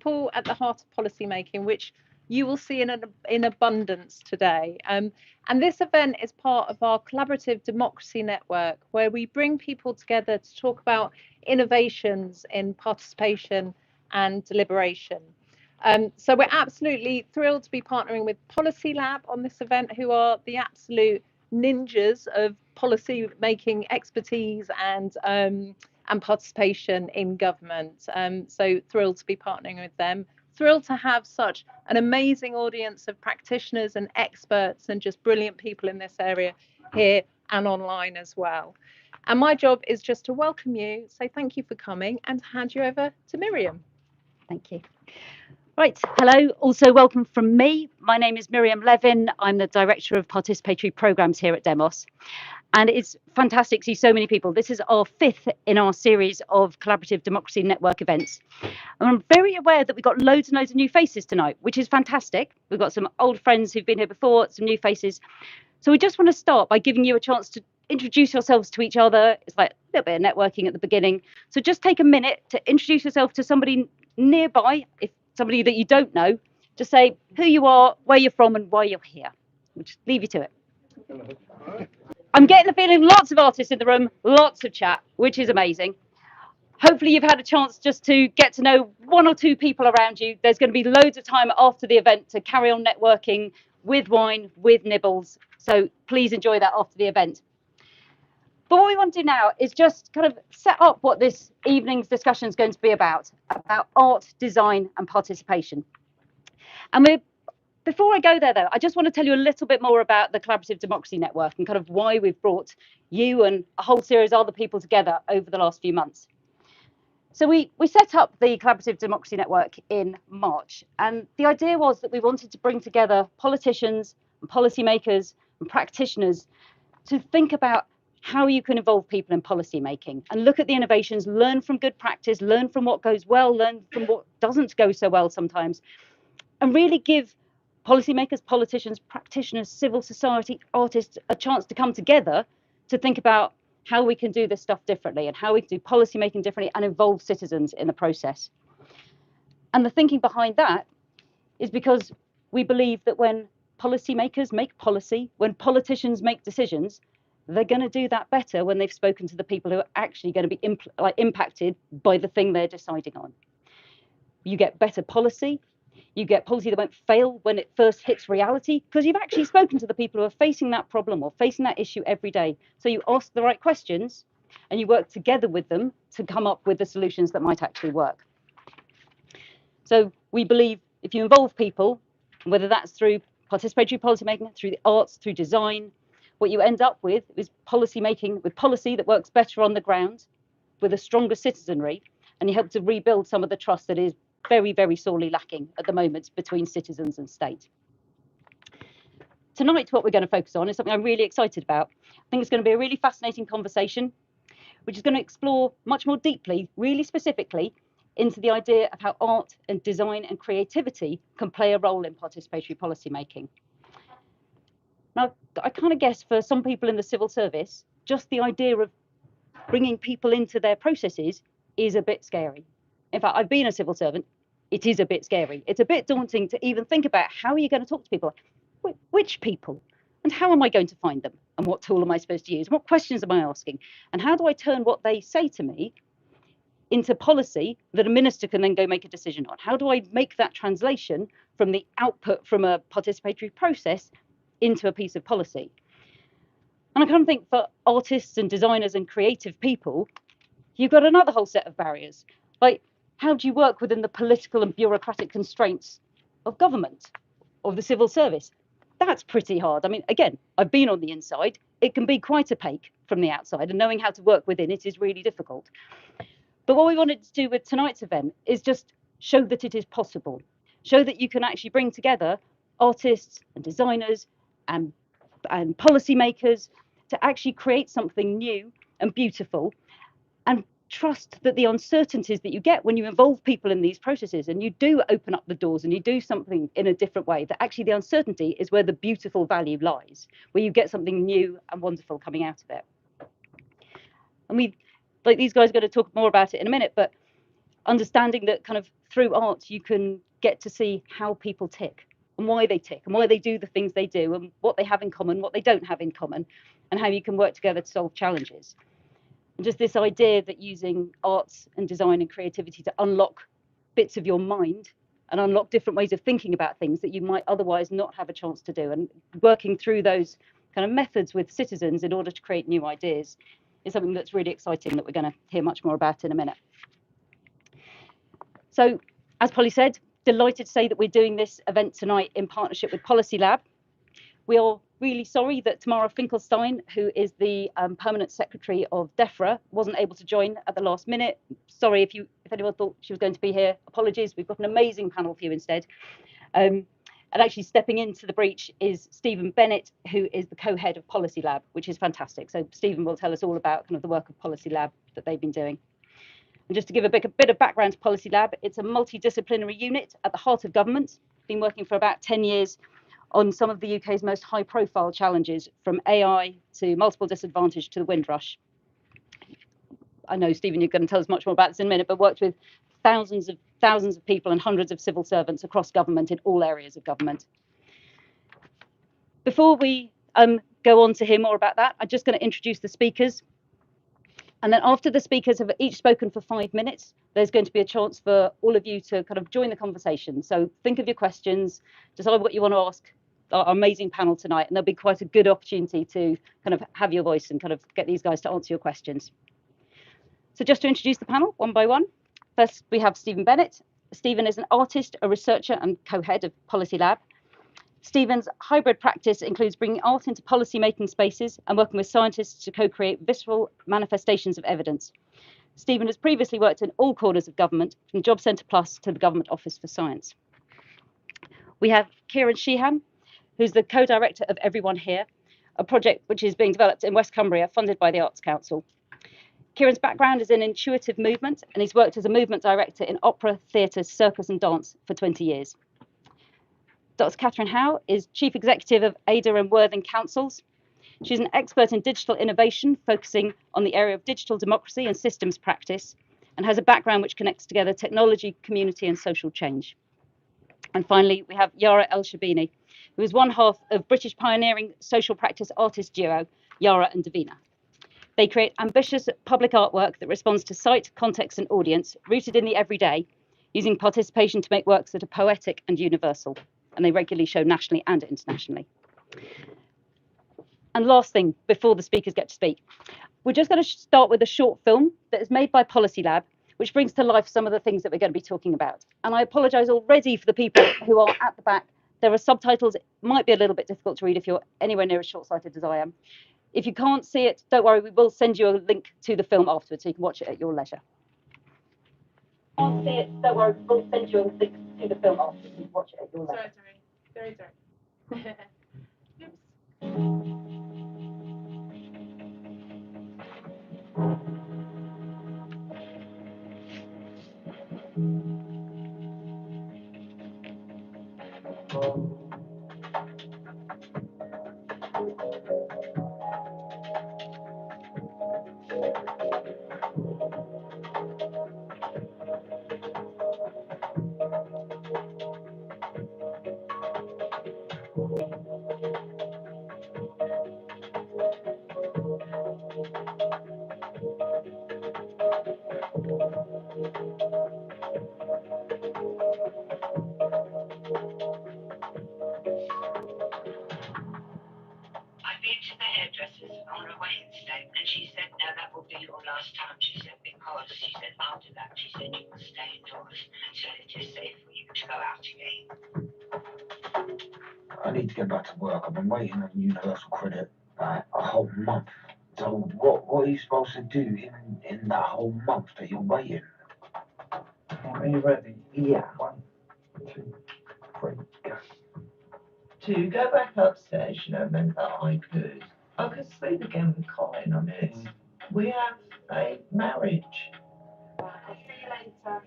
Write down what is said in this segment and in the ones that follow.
people at the heart of policy making, which you will see in abundance today. And this event is part of our collaborative democracy network, where we bring people together to talk about innovations in participation and deliberation. So we're absolutely thrilled to be partnering with Policy Lab on this event, who are the absolute ninjas of policy making expertise and participation in government. So thrilled to be partnering with them. Thrilled to have such an amazing audience of practitioners and experts and just brilliant people in this area here and online as well. And my job is just to welcome you, say thank you for coming, and hand you over to Miriam. Thank you. Right, hello, also welcome from me. My name is Miriam Levin. I'm the Director of Participatory Programmes here at Demos. And it's fantastic to see so many people. This is our 5th in our series of Collaborative Democracy Network events. And I'm very aware that we've got loads and loads of new faces tonight, which is fantastic. We've got some old friends who've been here before, some new faces. So we just want to start by giving you a chance to introduce yourselves to each other. It's like a little bit of networking at the beginning. So just take a minute to introduce yourself to somebody nearby, if somebody that you don't know. Just say who you are, where you're from, and why you're here. We'll just leave you to it. I'm getting the feeling lots of artists in the room, lots of chat, which is amazing. Hopefully you've had a chance just to get to know 1 or 2 people around you. There's going to be loads of time after the event to carry on networking with wine, with nibbles. So please enjoy that after the event. But what we want to do now is just kind of set up what this evening's discussion is going to be about art, design and participation. And before I go there, though, I just want to tell you a little bit more about the Collaborative Democracy Network and kind of why we've brought you and a whole series of other people together over the last few months. So we set up the Collaborative Democracy Network in March, and the idea was that we wanted to bring together politicians and policymakers and practitioners to think about how you can involve people in policy making and look at the innovations, learn from good practice, learn from what goes well, learn from what doesn't go so well sometimes, and really give policymakers, politicians, practitioners, civil society, artists a chance to come together to think about how we can do this stuff differently and how we can do policy making differently and involve citizens in the process. And the thinking behind that is because we believe that when policymakers make policy, when politicians make decisions, they're going to do that better when they've spoken to the people who are actually going to be impacted by the thing they're deciding on. You get better policy. You get policy that won't fail when it first hits reality, because you've actually spoken to the people who are facing that problem or facing that issue every day. So you ask the right questions and you work together with them to come up with the solutions that might actually work. So we believe if you involve people, whether that's through participatory policymaking, through the arts, through design, what you end up with is policy making with policy that works better on the ground, with a stronger citizenry, and you help to rebuild some of the trust that is very, very sorely lacking at the moment between citizens and state. Tonight, what we're going to focus on is something I'm really excited about. I think it's going to be a really fascinating conversation, which is going to explore much more deeply, really specifically, into the idea of how art and design and creativity can play a role in participatory policy making. Now, I kind of guess for some people in the civil service, just the idea of bringing people into their processes is a bit scary. In fact, I've been a civil servant. It is a bit scary. It's a bit daunting to even think about how are you going to talk to people? Which people? And how am I going to find them? And what tool am I supposed to use? What questions am I asking? And how do I turn what they say to me into policy that a minister can then go make a decision on? How do I make that translation from the output from a participatory process into a piece of policy? And I kind of think for artists and designers and creative people, you've got another whole set of barriers. Like, how do you work within the political and bureaucratic constraints of government, of the civil service? That's pretty hard. I mean, again, I've been on the inside. It can be quite opaque from the outside, and knowing how to work within it is really difficult. But what we wanted to do with tonight's event is just show that it is possible, show that you can actually bring together artists and designers and policymakers to actually create something new and beautiful, and trust that the uncertainties that you get when you involve people in these processes and you do open up the doors and you do something in a different way, that actually the uncertainty is where the beautiful value lies, where you get something new and wonderful coming out of it. And these guys are going to talk more about it in a minute, but understanding that kind of through art you can get to see how people tick and why they tick and why they do the things they do and what they have in common, what they don't have in common, and how you can work together to solve challenges. And just this idea that using arts and design and creativity to unlock bits of your mind and unlock different ways of thinking about things that you might otherwise not have a chance to do, and working through those kind of methods with citizens in order to create new ideas is something that's really exciting that we're going to hear much more about in a minute. So, as Polly said, delighted to say that we're doing this event tonight in partnership with Policy Lab. We are really sorry that Tamara Finkelstein, who is the permanent secretary of DEFRA, wasn't able to join at the last minute. Sorry if anyone thought she was going to be here. Apologies. We've got an amazing panel for you instead. And actually stepping into the breach is Stephen Bennett, who is the co-head of Policy Lab, which is fantastic. So Stephen will tell us all about kind of the work of Policy Lab that they've been doing. And just to give a bit of background to Policy Lab, it's a multidisciplinary unit at the heart of government, been working for about 10 years on some of the UK's most high-profile challenges, from AI to multiple disadvantage to the Windrush. I know, Stephen, you're going to tell us much more about this in a minute, but worked with thousands of people and hundreds of civil servants across government in all areas of government. Before we go on to hear more about that, I'm just going to introduce the speakers. And then after the speakers have each spoken for 5 minutes, there's going to be a chance for all of you to kind of join the conversation. So think of your questions, decide what you want to ask our amazing panel tonight, and there'll be quite a good opportunity to kind of have your voice and kind of get these guys to answer your questions. So just to introduce the panel one by one, first we have Stephen Bennett. Stephen is an artist, a researcher and co-head of Policy Lab. Stephen's hybrid practice includes bringing art into policy-making spaces and working with scientists to co-create visceral manifestations of evidence. Stephen has previously worked in all corners of government, from Job Centre Plus to the Government Office for Science. We have Kieran Sheehan, who's the co-director of Everyone Here, a project which is being developed in West Cumbria, funded by the Arts Council. Kieran's background is in intuitive movement, and he's worked as a movement director in opera, theatre, circus and dance for 20 years. Dr. Catherine Howe is Chief Executive of Ada and Worthing Councils. She's an expert in digital innovation, focusing on the area of digital democracy and systems practice, and has a background which connects together technology, community and social change. And finally, we have Yara El-Shabini, who is one half of British pioneering social practice artist duo, Yara and Davina. They create ambitious public artwork that responds to site, context and audience, rooted in the everyday, using participation to make works that are poetic and universal. And they regularly show nationally and internationally. And last thing, before the speakers get to speak, we're just going to start with a short film that is made by Policy Lab, which brings to life some of the things that we're going to be talking about. And I apologise already for the people who are at the back. There are subtitles. It might be a little bit difficult to read if you're anywhere near as short-sighted as I am. If you can't see it, don't worry, we will send you a link to the film afterwards so you can watch it at your leisure. Can't see it, don't worry, we'll send you a link to the film afterwards so you can watch it at your leisure. Sorry. Oops. I've been to the hairdressers on a Wednesday, and she said, no, that will be your last time. She said, because she said, after that, she said, you must stay indoors until it is safe for you to go out again. I need to get back to work. I've been waiting on universal credit like a whole month. So what are you supposed to do in that whole month that you're waiting? Are you ready? Yeah. 1, 2, 3, go. To go back upstairs, meant that I could sleep again with Colin. I mean, we have a marriage. I'll see you later.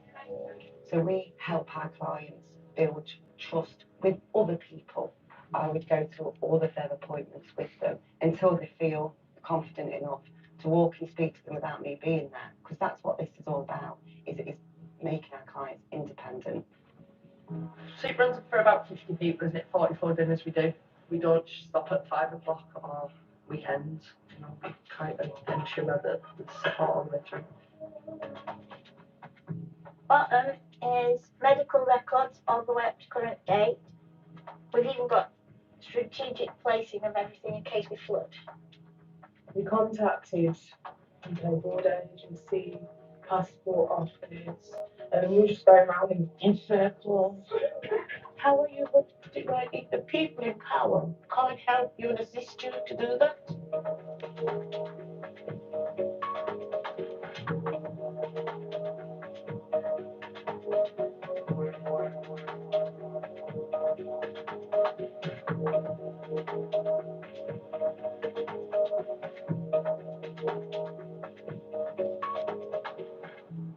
So we help our clients build trust with other people. I would go to all of their appointments with them until they feel confident enough to walk and speak to them without me being there, because that's what this is all about. Is making our clients independent. So it runs for about 50 people, isn't it? 44 dinners we do. We don't stop at 5 o'clock or weekends. You know, we kind of ensure that there's support all the way through. Bottom is medical records all the way up to current date. We've even got strategic placing of everything in case we flood. We contacted UK Border Agency, Passport Office, and we were just going around in circles. How are you able to Do I think the people in power can't help you and assist you to do that?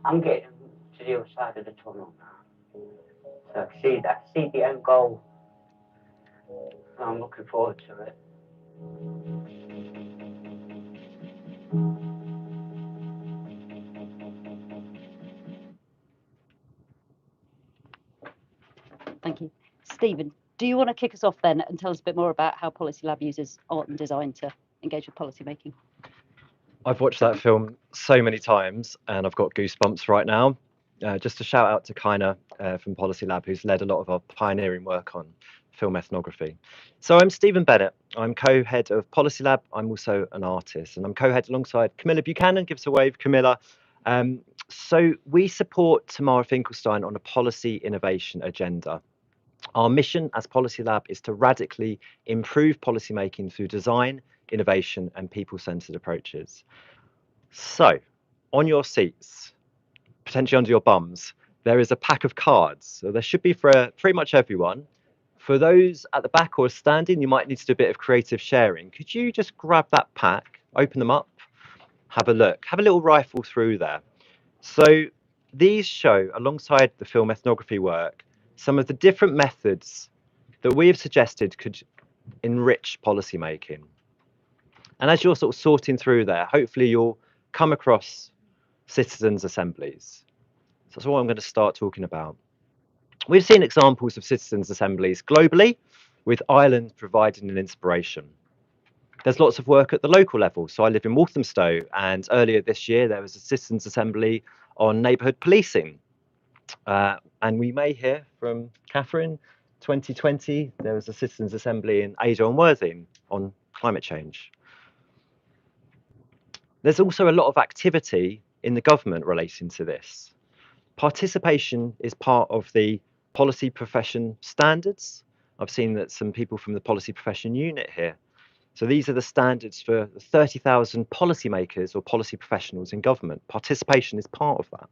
I'm getting to the other side of the tunnel now. So I see the end goal. So I'm looking forward to it. Thank you. Stephen, do you want to kick us off then and tell us a bit more about how Policy Lab uses art and design to engage with policy making? I've watched that film so many times and I've got goosebumps right now. Just a shout out to Kaina from Policy Lab, who's led a lot of our pioneering work on film ethnography. So I'm Stephen Bennett. I'm co-head of Policy Lab. I'm also an artist and I'm co-head alongside Camilla Buchanan. Give us a wave, Camilla. So we support Tamara Finkelstein on a policy innovation agenda. Our mission as Policy Lab is to radically improve policymaking through design, innovation, and people-centered approaches. So, on your seats, potentially under your bums, there is a pack of cards. So there should be for pretty much everyone. For those at the back or standing, you might need to do a bit of creative sharing. Could you just grab that pack, open them up, have a look, have a little rifle through there. So these show, alongside the film ethnography work, some of the different methods that we have suggested could enrich policymaking. And as you're sort of sorting through there, hopefully you'll come across citizens' assemblies. So that's what I'm going to start talking about. We've seen examples of citizens' assemblies globally, with Ireland providing an inspiration. There's lots of work at the local level. So I live in Walthamstow, and earlier this year there was a citizens' assembly on neighbourhood policing. And we may hear from Catherine, 2020, there was a citizens' assembly in Ada and Worthing on climate change. There's also a lot of activity in the government relating to this. Participation is part of the policy profession standards. I've seen that some people from the policy profession unit here. So these are the standards for the 30,000 policymakers or policy professionals in government. Participation is part of that.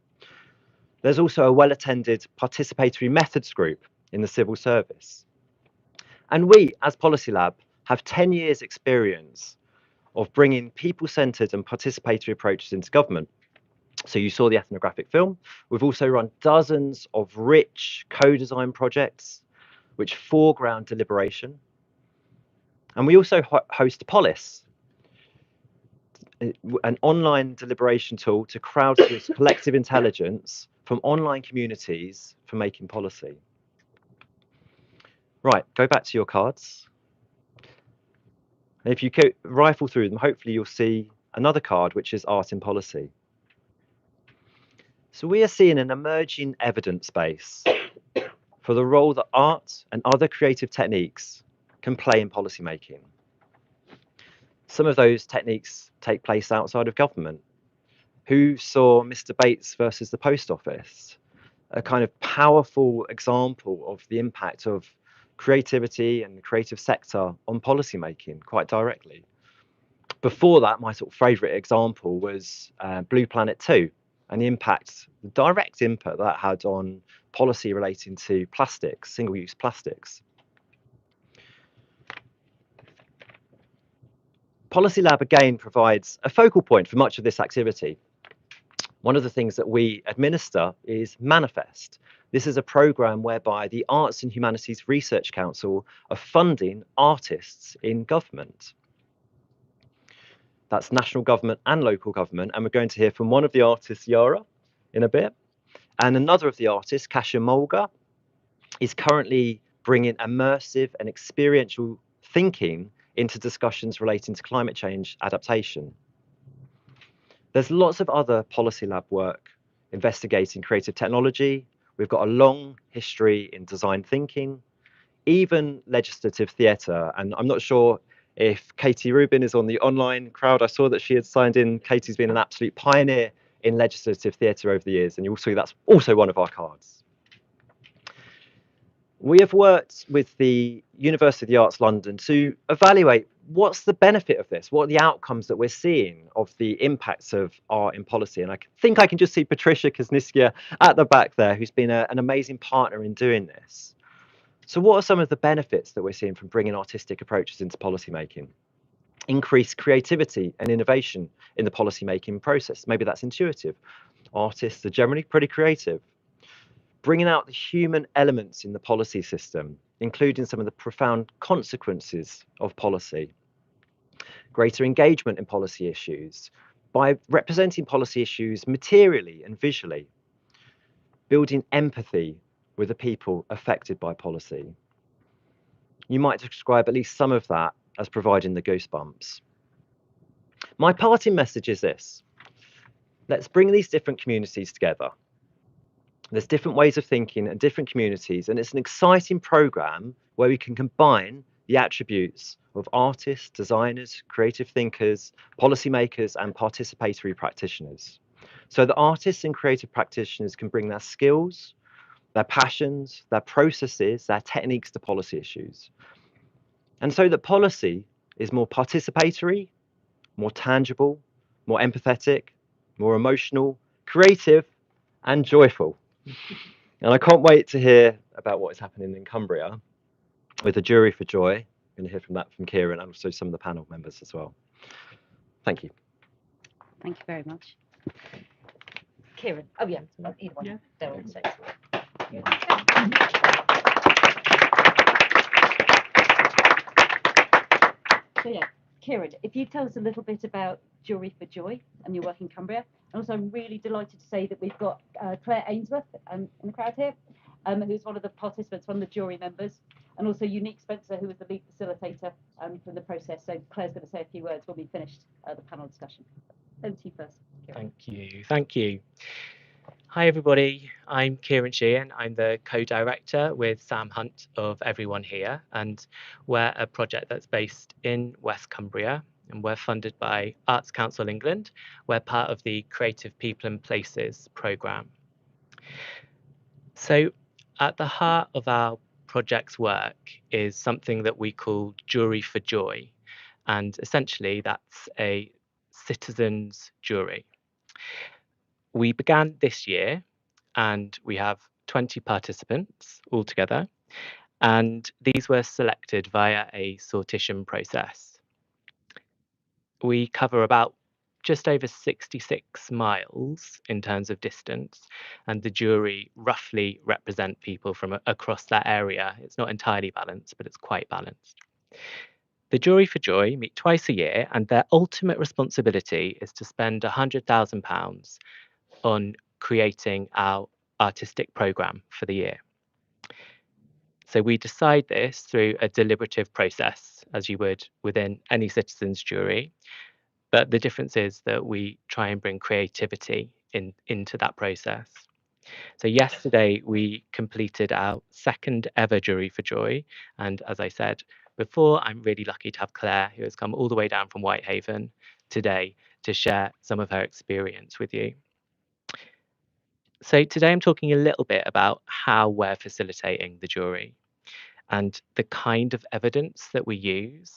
There's also a well-attended participatory methods group in the civil service. And we, as Policy Lab, have 10 years experience of bringing people-centered and participatory approaches into government. So you saw the ethnographic film. We've also run dozens of rich co-design projects which foreground deliberation. And we also host Polis, an online deliberation tool to crowdsource collective intelligence from online communities for making policy. Right, go back to your cards. And if you rifle through them, hopefully you'll see another card, which is art in policy. So we are seeing an emerging evidence base for the role that art and other creative techniques can play in policymaking. Some of those techniques take place outside of government. Who saw Mr. Bates versus the Post Office? A kind of powerful example of the impact of creativity and the creative sector on policymaking quite directly. Before that, my sort of favourite example was Blue Planet 2 and the impact, the direct impact that had on policy relating to plastics, single-use plastics. Policy Lab again provides a focal point for much of this activity. One of the things that we administer is Manifest. This is a programme whereby the Arts and Humanities Research Council are funding artists in government. That's national government and local government, and we're going to hear from one of the artists, Yara, in a bit. And another of the artists, Kasia Mulga, is currently bringing immersive and experiential thinking into discussions relating to climate change adaptation. There's lots of other Policy Lab work investigating creative technology. We've got a long history in design thinking, even legislative theatre. And I'm not sure if Katie Rubin is on the online crowd. I saw that she had signed in. Katie's been an absolute pioneer in legislative theatre over the years, and you'll see that's also one of our cards. We have worked with the University of the Arts London to evaluate what's the benefit of this, what are the outcomes that we're seeing of the impacts of art in policy. And I think I can just see Patricia Kuzniskia at the back there, who's been an amazing partner in doing this. So what are some of the benefits that we're seeing from bringing artistic approaches into policymaking? Increased creativity and innovation in the policymaking process. Maybe that's intuitive. Artists are generally pretty creative. Bringing out the human elements in the policy system, including some of the profound consequences of policy. Greater engagement in policy issues by representing policy issues materially and visually. Building empathy with the people affected by policy. You might describe at least some of that as providing the goosebumps. My parting message is this: let's bring these different communities together. There's different ways of thinking and different communities, and it's an exciting program where we can combine the attributes of artists, designers, creative thinkers, policymakers, and participatory practitioners. So that artists and creative practitioners can bring their skills, their passions, their processes, their techniques to policy issues. And so that policy is more participatory, more tangible, more empathetic, more emotional, creative, and joyful. And I can't wait to hear about what is happening in Cumbria with the Jury for Joy. I'm going to hear from that from Kieran and also some of the panel members as well. Thank you. Thank you very much. Kieran. Oh, yeah. Either one. Yeah. They're all the same. So, yeah, Kieran, if you tell us a little bit about Jury for Joy and your work in Cumbria. And also, I'm really delighted to say that we've got Claire Ainsworth in the crowd here, who's one of the participants, one of the jury members, and also Unique Spencer, who was the lead facilitator for the process. So Claire's going to say a few words when we finished the panel discussion. Over to you first, Kieran. Thank you. Hi everybody, I'm Kieran Sheehan. I'm the co-director with Sam Hunt of Everyone Here, and we're a project that's based in West Cumbria, and we're funded by Arts Council England. We're part of the Creative People and Places programme. So at the heart of our project's work is something that we call Jury for Joy, and essentially that's a citizens' jury. We began this year and we have 20 participants altogether, and these were selected via a sortition process. We cover about just over 66 miles in terms of distance, and the jury roughly represent people from across that area. It's not entirely balanced, but it's quite balanced. The Jury for Joy meet twice a year, and their ultimate responsibility is to spend £100,000 on creating our artistic programme for the year. So we decide this through a deliberative process, as you would within any citizens' jury. But the difference is that we try and bring creativity into that process. So yesterday we completed our second ever Jury for Joy. And as I said before, I'm really lucky to have Claire, who has come all the way down from Whitehaven today to share some of her experience with you. So today I'm talking a little bit about how we're facilitating the jury and the kind of evidence that we use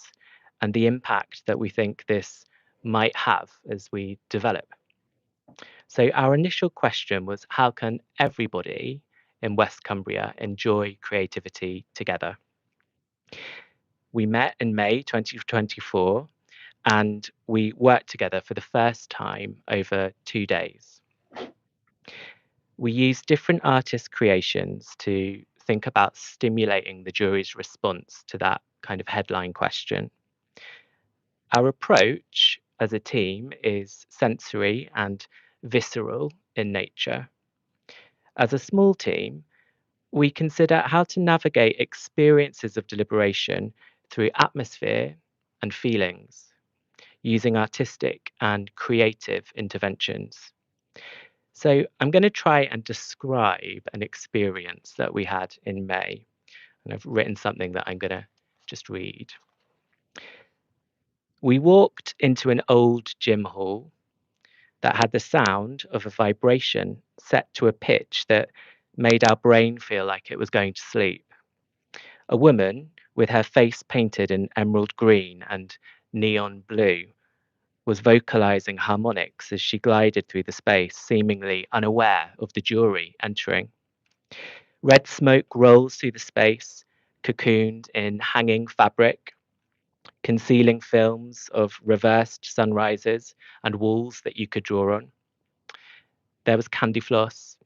and the impact that we think this might have as we develop. So our initial question was, how can everybody in West Cumbria enjoy creativity together? We met in May 2024 and we worked together for the first time over 2 days. We used different artist creations to think about stimulating the jury's response to that kind of headline question. Our approach as a team is sensory and visceral in nature. As a small team, we consider how to navigate experiences of deliberation through atmosphere and feelings, using artistic and creative interventions. So I'm going to try and describe an experience that we had in May. And I've written something that I'm going to just read. We walked into an old gym hall that had the sound of a vibration set to a pitch that made our brain feel like it was going to sleep. A woman with her face painted in emerald green and neon blue was vocalizing harmonics as she glided through the space, seemingly unaware of the jury entering. Red smoke rolls through the space, cocooned in hanging fabric, concealing films of reversed sunrises and walls that you could draw on. There was candy floss.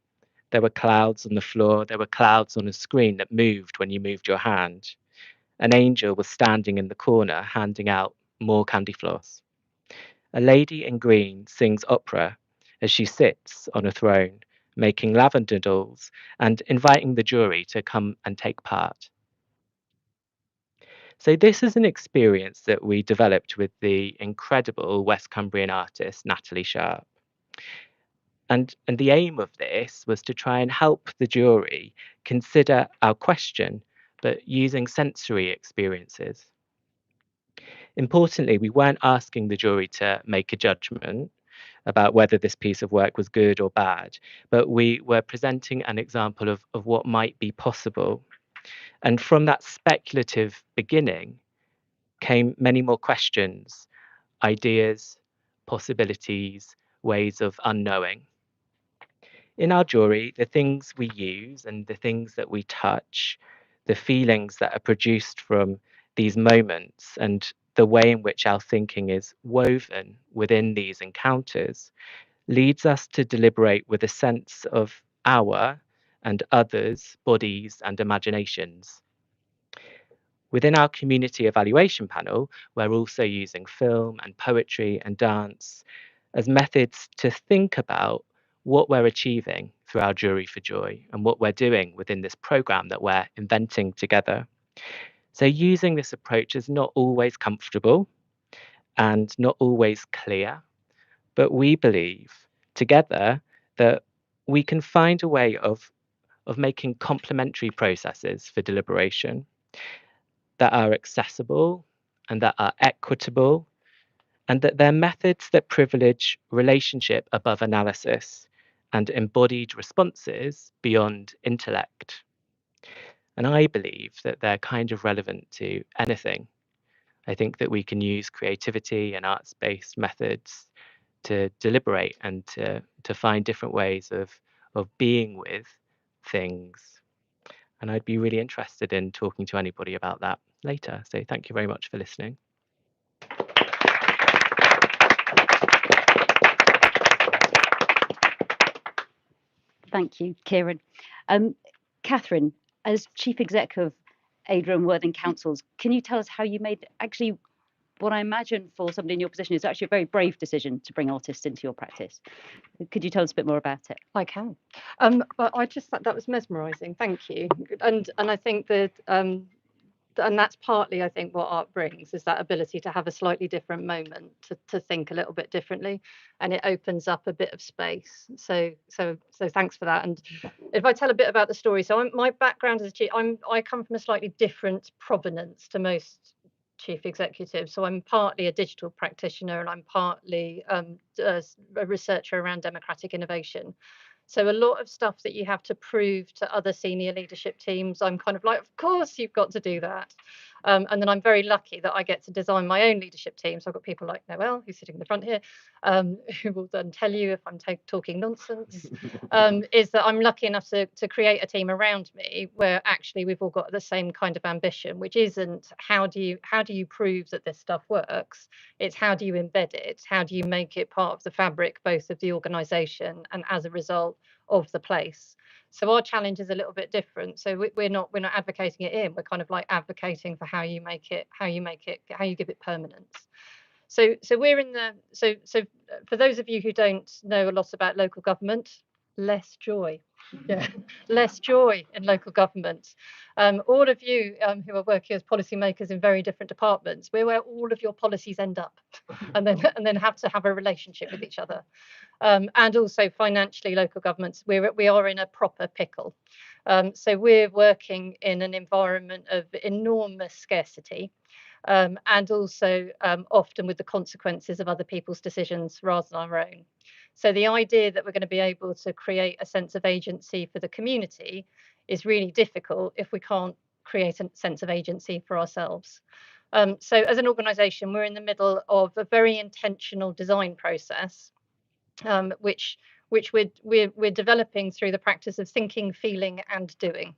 There were clouds on the floor. There were clouds on a screen that moved when you moved your hand. An angel was standing in the corner, handing out more candy floss. A lady in green sings opera as she sits on a throne, making lavender dolls and inviting the jury to come and take part. So this is an experience that we developed with the incredible West Cumbrian artist, Natalie Sharp. And the aim of this was to try and help the jury consider our question, but using sensory experiences. Importantly, we weren't asking the jury to make a judgment about whether this piece of work was good or bad, but we were presenting an example of what might be possible. And from that speculative beginning came many more questions, ideas, possibilities, ways of unknowing. In our jury, the things we use and the things that we touch, the feelings that are produced from these moments, and the way in which our thinking is woven within these encounters leads us to deliberate with a sense of our and others' bodies and imaginations. Within our community evaluation panel, we're also using film and poetry and dance as methods to think about what we're achieving through our Jury for Joy and what we're doing within this program that we're inventing together. So using this approach is not always comfortable and not always clear, but we believe together that we can find a way of making complementary processes for deliberation that are accessible and that are equitable, and that they're methods that privilege relationship above analysis and embodied responses beyond intellect. And I believe that they're kind of relevant to anything. I think that we can use creativity and arts-based methods to deliberate and to find different ways of being with things. And I'd be really interested in talking to anybody about that later. So thank you very much for listening. Thank you, Kieran. Catherine, as Chief Exec of Ada and Worthing Councils, can you tell us how you made actually what I imagine for somebody in your position is actually a very brave decision to bring artists into your practice? Could you tell us a bit more about it? I can. But I just thought that was mesmerising. Thank you. And I think that and that's partly, I think, what art brings is that ability to have a slightly different moment, to think a little bit differently, and it opens up a bit of space. So thanks for that. And if I tell a bit about the story, so my background as a chief, I come from a slightly different provenance to most chief executives. So I'm partly a digital practitioner and I'm partly a researcher around democratic innovation. So a lot of stuff that you have to prove to other senior leadership teams, I'm kind of like, of course you've got to do that. And then I'm very lucky that I get to design my own leadership team. So I've got people like Noel, who's sitting in the front here, who will then tell you if I'm talking nonsense, is that I'm lucky enough to create a team around me where actually we've all got the same kind of ambition, which isn't how do you prove that this stuff works? It's how do you embed it? How do you make it part of the fabric, both of the organisation and as a result of the place? So our challenge is a little bit different. So we're not advocating it in. We're kind of like advocating for how you give it permanence. So we're in the so for those of you who don't know a lot about local government, less joy. Yeah, less joy in local government. All of you who are working as policymakers in very different departments, we're where all of your policies end up, and then have to have a relationship with each other. And also financially, local governments, we are in a proper pickle. So we're working in an environment of enormous scarcity, and also often with the consequences of other people's decisions rather than our own. So the idea that we're going to be able to create a sense of agency for the community is really difficult if we can't create a sense of agency for ourselves. So as an organisation, we're in the middle of a very intentional design process, which we're developing through the practice of thinking, feeling, and doing.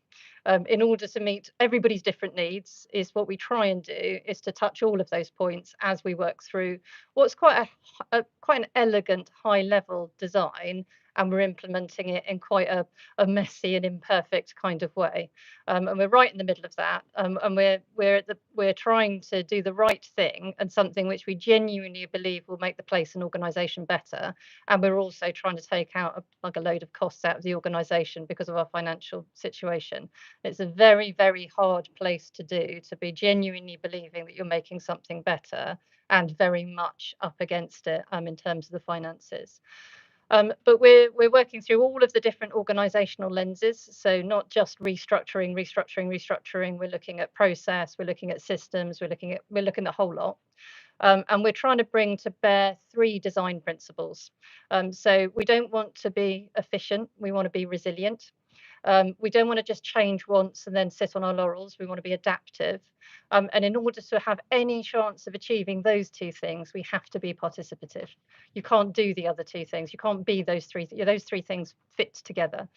In order to meet everybody's different needs, is what we try and do is to touch all of those points as we work through what's quite an elegant high level design, and we're implementing it in quite a messy and imperfect kind of way. And we're right in the middle of that, and we're trying to do the right thing and something which we genuinely believe will make the place and organisation better. And we're also trying to take out a load of costs out of the organisation because of our financial situation. It's a very, very hard place to do, to be genuinely believing that you're making something better and very much up against it in terms of the finances. But we're working through all of the different organisational lenses. So not just restructuring. We're looking at process, we're looking at systems, we're looking at the whole lot. And we're trying to bring to bear 3 design principles. So we don't want to be efficient, we want to be resilient. We don't want to just change once and then sit on our laurels. We want to be adaptive. And in order to have any chance of achieving those 2 things, we have to be participative. You can't do the other 2 things. You can't be those 3. Those 3 things fit together.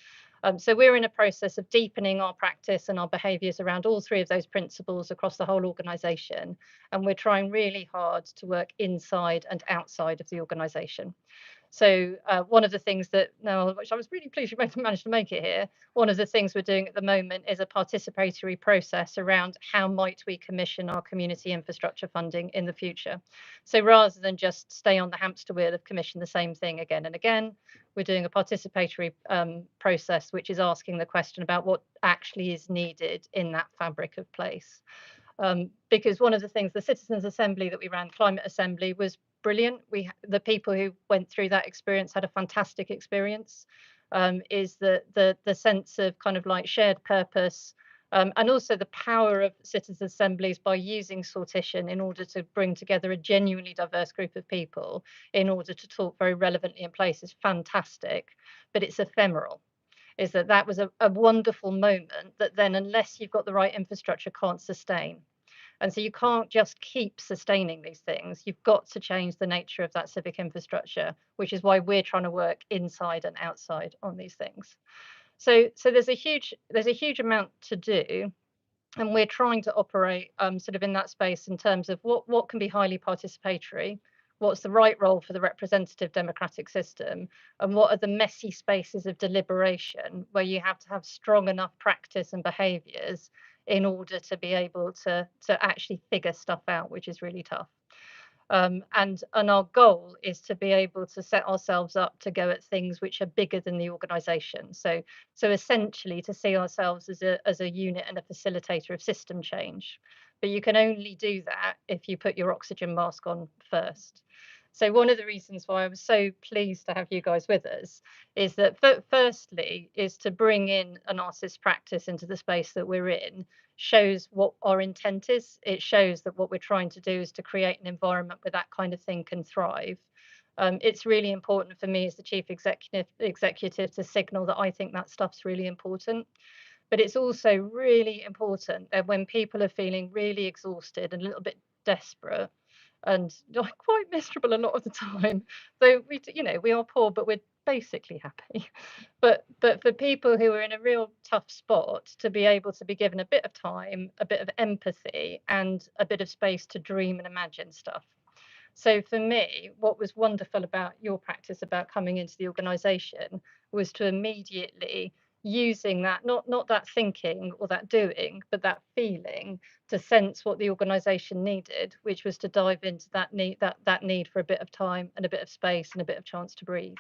So we're in a process of deepening our practice and our behaviours around all 3 of those principles across the whole organisation. And we're trying really hard to work inside and outside of the organisation. So one of the things that now, which I was really pleased you managed to make it here, one of the things we're doing at the moment is a participatory process around how might we commission our community infrastructure funding in the future. So rather than just stay on the hamster wheel of commission the same thing again and again, we're doing a participatory process, which is asking the question about what actually is needed in that fabric of place. Because one of the things, the Citizens Assembly that we ran, Climate Assembly, was brilliant. The people who went through that experience had a fantastic experience. Is the sense of kind of like shared purpose, and also the power of citizens' assemblies by using sortition in order to bring together a genuinely diverse group of people in order to talk very relevantly in place is fantastic, but it's ephemeral. Is that was a wonderful moment that then, unless you've got the right infrastructure, can't sustain. And so you can't just keep sustaining these things. You've got to change the nature of that civic infrastructure, which is why we're trying to work inside and outside on these things. So there's a huge amount to do, and we're trying to operate sort of in that space in terms of what can be highly participatory, what's the right role for the representative democratic system, and what are the messy spaces of deliberation where you have to have strong enough practice and behaviours in order to be able to actually figure stuff out, which is really tough. And our goal is to be able to set ourselves up to go at things which are bigger than the organisation. So essentially to see ourselves as a unit and a facilitator of system change. But you can only do that if you put your oxygen mask on first. So one of the reasons why I was so pleased to have you guys with us is that firstly is to bring in an artist practice into the space that we're in, shows what our intent is. It shows that what we're trying to do is to create an environment where that kind of thing can thrive. It's really important for me as the chief executive to signal that I think that stuff's really important. But it's also really important that when people are feeling really exhausted and a little bit desperate and quite miserable a lot of the time, though we are poor, but we're basically happy. But for people who are in a real tough spot, to be able to be given a bit of time, a bit of empathy, and a bit of space to dream and imagine stuff. So for me, what was wonderful about your practice about coming into the organisation was to immediately using that, not that thinking or that doing, but that feeling to sense what the organisation needed, which was to dive into that need for a bit of time and a bit of space and a bit of chance to breathe.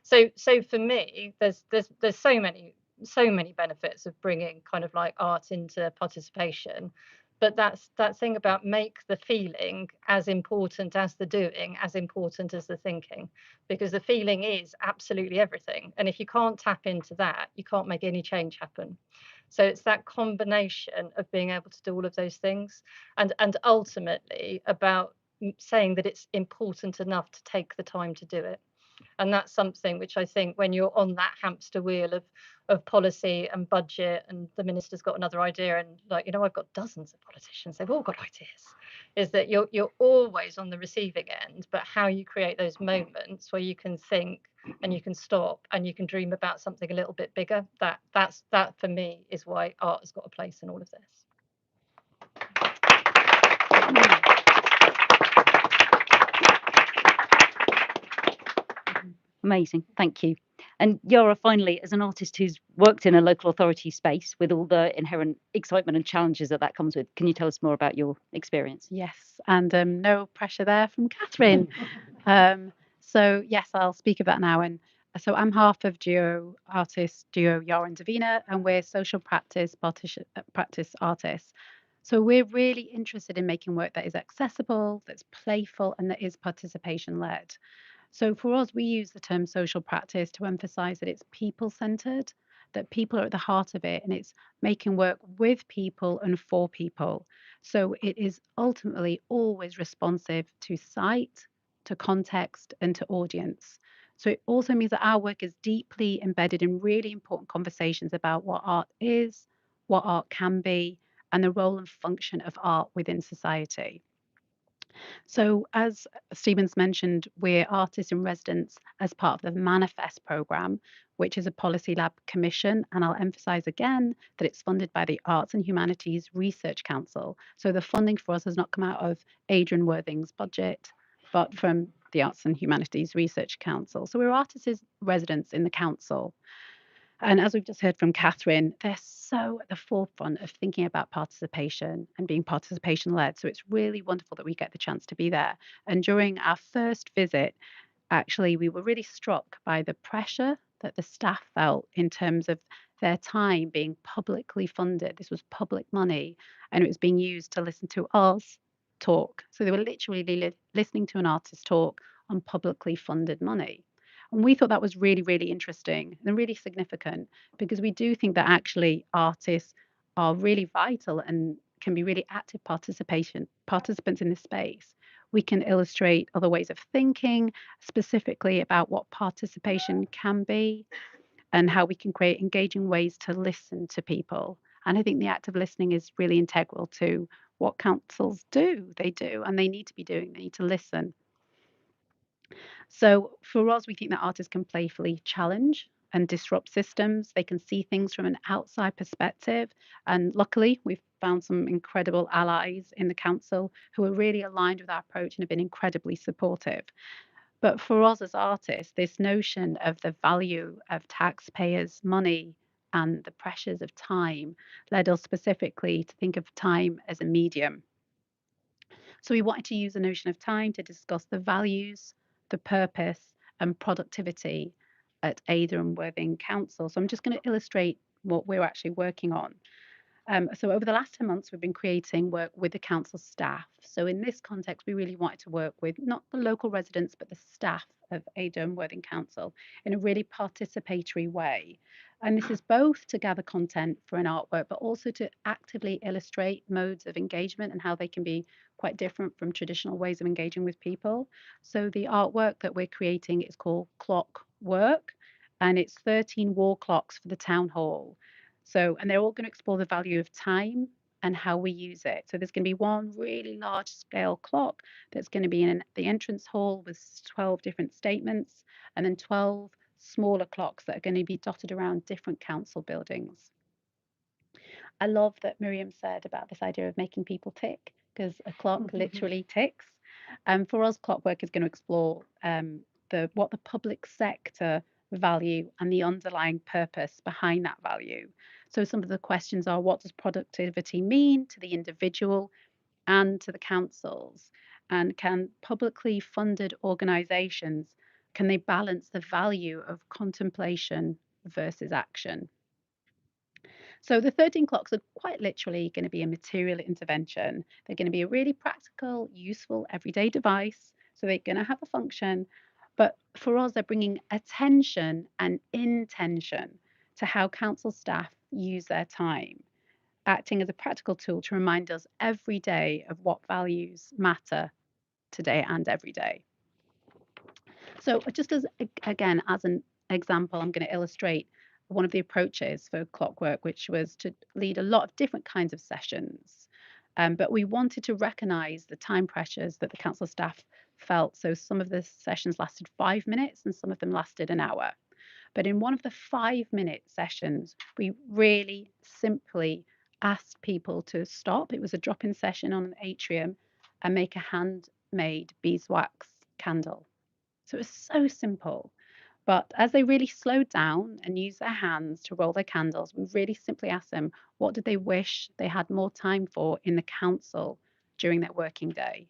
So for me, there's so many benefits of bringing kind of like art into participation, but that's that thing about make the feeling as important as the doing, as important as the thinking, because the feeling is absolutely everything, and if you can't tap into that, you can't make any change happen. So it's that combination of being able to do all of those things, and ultimately about saying that it's important enough to take the time to do it. And that's something which I think when you're on that hamster wheel of policy and budget, and the minister's got another idea, and like, I've got dozens of politicians, they've all got ideas, is that you're always on the receiving end, but how you create those moments where you can think and you can stop and you can dream about something a little bit bigger, that for me is why art has got a place in all of this. Amazing, thank you. And Yara, finally, as an artist who's worked in a local authority space with all the inherent excitement and challenges that comes with, can you tell us more about your experience? Yes, and no pressure there from Catherine. So yes, I'll speak of that now. And so I'm half of duo Yara and Davina, and we're social practice artists. So we're really interested in making work that is accessible, that's playful, and that is participation led. So for us, we use the term social practice to emphasize that it's people centered, that people are at the heart of it, and it's making work with people and for people. So it is ultimately always responsive to site, to context, and to audience. So it also means that our work is deeply embedded in really important conversations about what art is, what art can be, and the role and function of art within society. So, as Stephen's mentioned, we're artists in residence as part of the Manifest programme, which is a Policy Lab commission. And I'll emphasise again that it's funded by the Arts and Humanities Research Council. So, the funding for us has not come out of Adrian Worthing's budget, but from the Arts and Humanities Research Council. So, we're artists in residence in the council. And as we've just heard from Catherine, they're so at the forefront of thinking about participation and being participation led. So it's really wonderful that we get the chance to be there. And during our first visit, actually, we were really struck by the pressure that the staff felt in terms of their time being publicly funded. This was public money, and it was being used to listen to us talk. So they were literally listening to an artist talk on publicly funded money. And we thought that was really, really interesting and really significant, because we do think that actually artists are really vital and can be really active participants in this space. We can illustrate other ways of thinking, specifically about what participation can be and how we can create engaging ways to listen to people. And I think the act of listening is really integral to what councils do. They do, and they need to be doing. They need to listen. So for us, we think that artists can playfully challenge and disrupt systems. They can see things from an outside perspective. And luckily, we've found some incredible allies in the council who are really aligned with our approach and have been incredibly supportive. But for us as artists, this notion of the value of taxpayers' money and the pressures of time led us specifically to think of time as a medium. So we wanted to use the notion of time to discuss the values, the purpose, and productivity at Ada and Worthing Council. So I'm just going to illustrate what we're actually working on. So over the last 10 months, we've been creating work with the council staff. So in this context, we really wanted to work with not the local residents, but the staff of Ada and Worthing Council in a really participatory way. And this is both to gather content for an artwork, but also to actively illustrate modes of engagement and how they can be quite different from traditional ways of engaging with people. So the artwork that we're creating is called Clock Work, and it's 13 wall clocks for the town hall. So, and they're all going to explore the value of time and how we use it. So there's going to be one really large scale clock that's going to be in the entrance hall with 12 different statements, and then 12 smaller clocks that are going to be dotted around different council buildings. I love that Miriam said about this idea of making people tick, because a clock literally ticks. For us, Clockwork is going to explore what the public sector value and the underlying purpose behind that value. So some of the questions are, what does productivity mean to the individual and to the councils? And can publicly funded organisations Can they balance the value of contemplation versus action? So the 13 clocks are quite literally going to be a material intervention. They're going to be a really practical, useful, everyday device. So they're going to have a function. But for us, they're bringing attention and intention to how council staff use their time, acting as a practical tool to remind us every day of what values matter today and every day. So just as, again, as an example, I'm going to illustrate one of the approaches for clockwork, which was to lead a lot of different kinds of sessions. But we wanted to recognise the time pressures that the council staff felt. So some of the sessions lasted 5 minutes and some of them lasted an hour. But in one of the 5-minute sessions, we really simply asked people to stop. It was a drop-in session on an atrium and make a handmade beeswax candle. So it was so simple. But as they really slowed down and used their hands to roll their candles, we really simply asked them, what did they wish they had more time for in the council during their working day?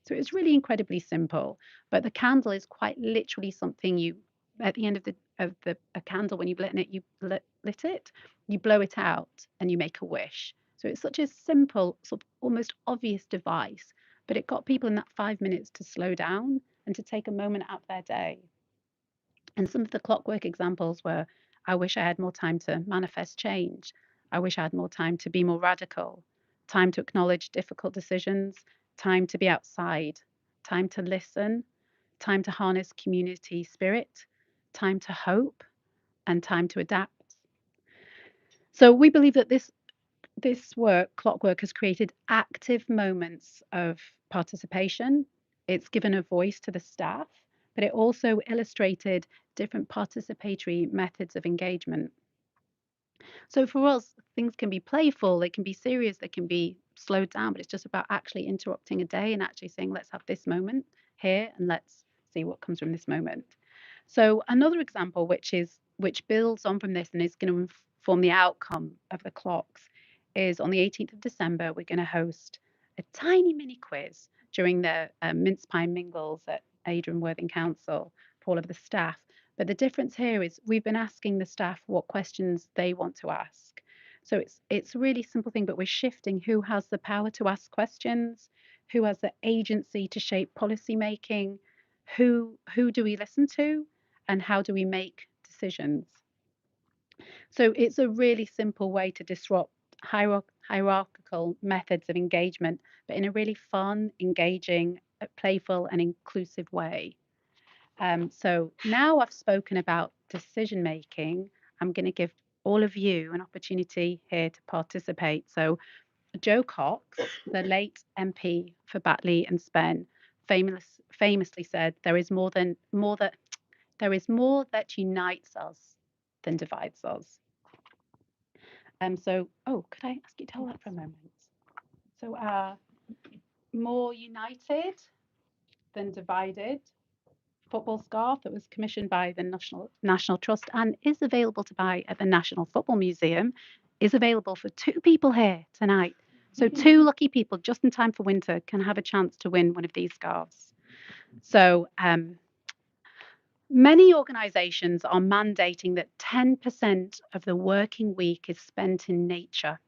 So it's really incredibly simple. But the candle is quite literally something you, at the end of a candle, when you've lit it, you lit it, you blow it out and you make a wish. So it's such a simple, sort of almost obvious device, but it got people in that 5 minutes to slow down and to take a moment out of their day. And some of the clockwork examples were, I wish I had more time to manifest change. I wish I had more time to be more radical, time to acknowledge difficult decisions, time to be outside, time to listen, time to harness community spirit, time to hope, and time to adapt. So we believe that this clockwork has created active moments of participation. It's given a voice to the staff, but it also illustrated different participatory methods of engagement. So for us, things can be playful, they can be serious, they can be slowed down, but it's just about actually interrupting a day and actually saying, let's have this moment here and let's see what comes from this moment. So another example which builds on from this and is going to inform the outcome of the clocks is on the 18th of December, we're going to host a tiny mini quiz during the mince pie mingles at Adrian Worthing Council for all of the staff. But the difference here is we've been asking the staff what questions they want to ask. So it's a really simple thing, but we're shifting who has the power to ask questions, who has the agency to shape policy making, who do we listen to, and how do we make decisions. So it's a really simple way to disrupt hierarchical methods of engagement, but in a really fun, engaging, playful, and inclusive way. So now I've spoken about decision making, I'm going to give all of you an opportunity here to participate. So Joe Cox, the late MP for Batley and Spen, famously said, there is more that unites us than divides us. So, could I ask you to hold that for a moment? So, more united than divided football scarf that was commissioned by the National Trust and is available to buy at the National Football Museum is available for 2 people here tonight. So 2 lucky people just in time for winter can have a chance to win one of these scarves. So many organisations are mandating that 10% of the working week is spent in nature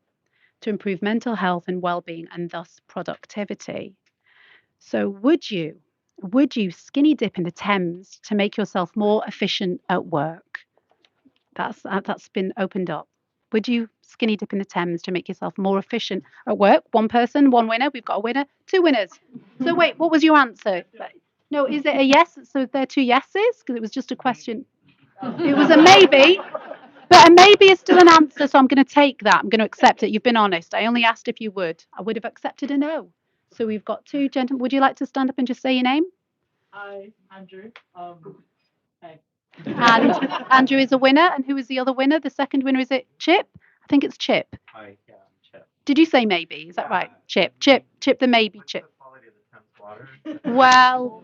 to improve mental health and well-being and thus productivity. So would you skinny dip in the Thames to make yourself more efficient at work? That's been opened up. Would you skinny dip in the Thames to make yourself more efficient at work? 1 person, 1 winner. We've got a winner, 2 winners. So wait, what was your answer? No, is it a yes? So there are 2 yeses because it was just a question. It was a maybe, but a maybe is still an answer. So I'm going to take that. I'm going to accept it. You've been honest. I only asked if you would. I would have accepted a no. So we've got 2 gentlemen. Would you like to stand up and just say your name? Hi, Andrew. Hey. And Andrew is a winner. And who is the other winner? The second winner, is it Chip? I think it's Chip. Hi, yeah, I'm Chip. Did you say maybe? Is that right? Chip the maybe Chip. Well,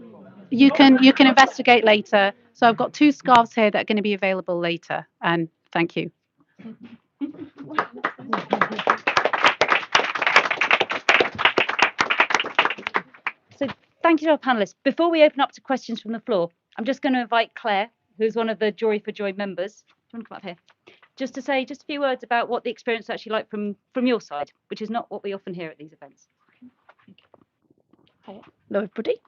you can investigate later. So I've got 2 scarves here that are going to be available later. And thank you. So thank you to our panellists. Before we open up to questions from the floor, I'm just going to invite Claire, who's one of the Jury for Joy members. Do you want to come up here? Just to say just a few words about what the experience is actually like from your side, which is not what we often hear at these events. Hi, hello everybody.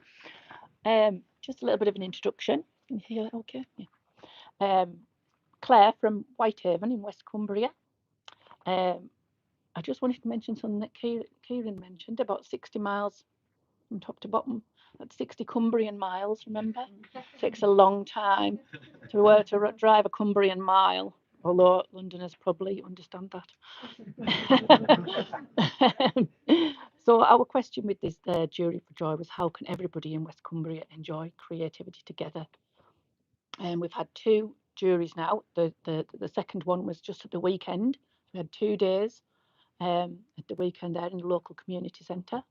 Just a little bit of an introduction. Can you hear that okay? Yeah. Claire from Whitehaven in West Cumbria. I just wanted to mention something that Kieran mentioned about 60 miles from top to bottom. That's 60 Cumbrian miles, remember? Takes a long time to drive a Cumbrian mile, although Londoners probably understand that. So our question with this Jury for Joy was, how can everybody in West Cumbria enjoy creativity together? And we've had 2 juries now. The second one was just at the weekend. We had 2 days at the weekend there in the local community centre.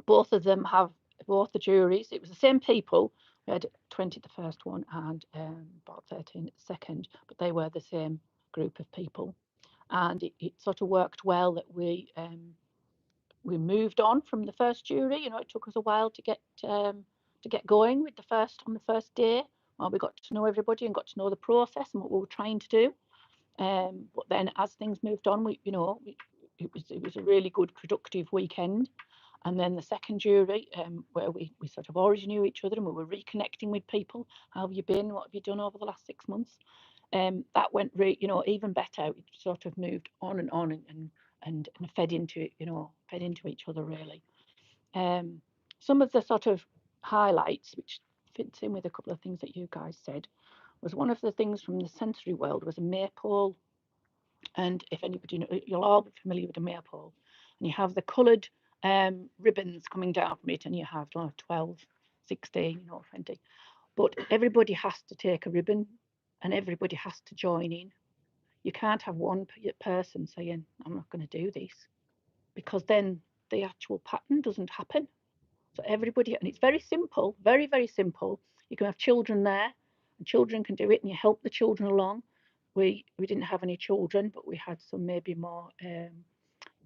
Both the juries, it was the same people. We had 20 the first one and about 13 at the second, but they were the same group of people. And it sort of worked well that we moved on from the first jury. You know, it took us a while to get going with on the first day. Well, we got to know everybody and got to know the process and what we were trying to do. But then as things moved on, it was a really good, productive weekend. And then the second jury, where we sort of already knew each other and we were reconnecting with people. How have you been? What have you done over the last 6 months? That went even better. It sort of moved on and fed into each other really. Some of the sort of highlights, which fits in with a couple of things that you guys said, was one of the things from the sensory world was a maypole. And if anybody knows, you'll all be familiar with a maypole. And you have the coloured ribbons coming down from it, and you have 12, 16, 20. But everybody has to take a ribbon and everybody has to join in. You can't have one person saying, I'm not going to do this, because then the actual pattern doesn't happen. So everybody, and it's very simple, very, very simple. You can have children there and children can do it and you help the children along. We didn't have any children, but we had some maybe more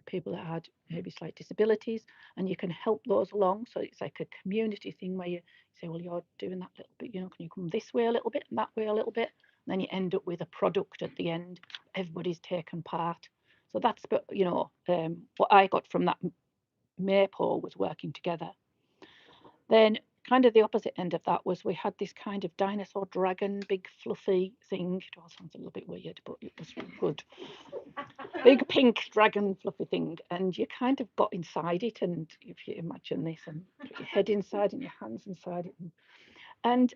people that had maybe slight disabilities, and you can help those along. So it's like a community thing where you say, well, you're doing that little bit, can you come this way a little bit and that way a little bit? And then you end up with a product at the end. Everybody's taken part. So that's, what I got from that maypole was working together. Then kind of the opposite end of that was we had this kind of dinosaur dragon, big fluffy thing. It all sounds a little bit weird, but it was good. Big pink dragon fluffy thing, and you kind of got inside it, and if you imagine this, and put your head inside and your hands inside it, and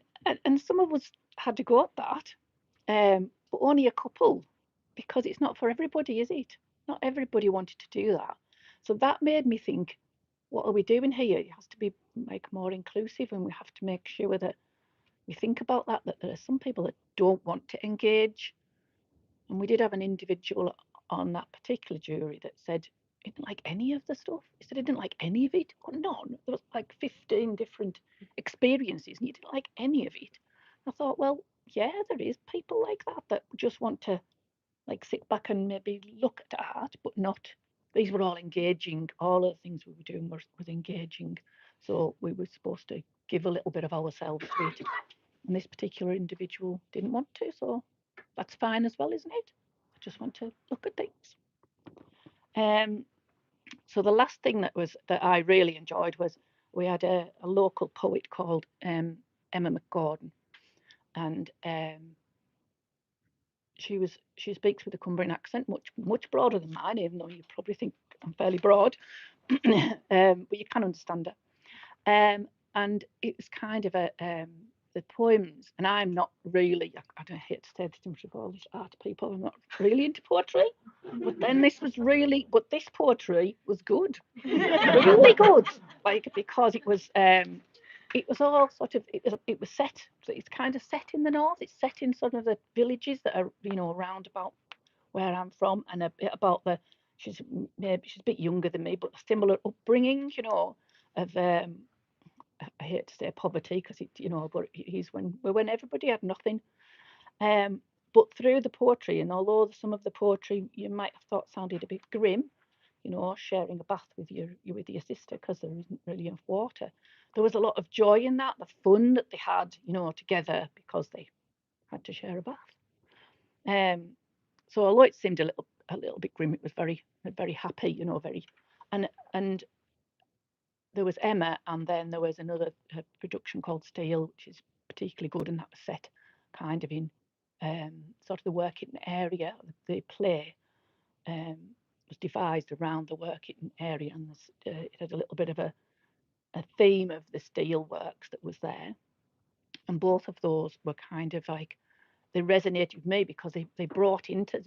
some of us had to go at that, but only a couple, because it's not for everybody, is it? Not everybody wanted to do that. So that made me think, what are we doing here? It has to be more inclusive, and we have to make sure that we think about that there are some people that don't want to engage. And we did have an individual on that particular jury that said he didn't like any of the stuff. He said he didn't like any of it. Well, none. There was like 15 different experiences and he didn't like any of it. I thought, well, yeah, there is people like that just want to sit back and maybe look at art, but not. These were all engaging. All of the things we were doing was engaging. So we were supposed to give a little bit of ourselves to it. And this particular individual didn't want to, so that's fine as well, isn't it? I just want to look at things. So the last thing that I really enjoyed was we had a local poet called Emma McGordon, and she speaks with a Cumbrian accent, much broader than mine, even though you probably think I'm fairly broad, but you can understand her. And it was kind of the poems, and I'm not really, I don't hate to say this to all these art people, I'm not really into poetry, but then this poetry was good, really good, because it was all sort of, it was set, so it's kind of set in the north, it's set in sort of the villages that are, around about where I'm from, and a bit about she's a bit younger than me, but a similar upbringing, of, I hate to say poverty, because but he's when everybody had nothing. But through the poetry, and although some of the poetry you might have thought sounded a bit grim, sharing a bath with your sister because there isn't really enough water, there was a lot of joy in that, the fun that they had, you know, together because they had to share a bath. So although it seemed a little bit grim, it was very happy, you know, and there was Emma, and then there was another production called Steel, which is particularly good, and that was set kind of in sort of the working area. The play was devised around the working area, and it had a little bit of a theme of the steel works that was there. And both of those were kind of like, they resonated with me because they brought into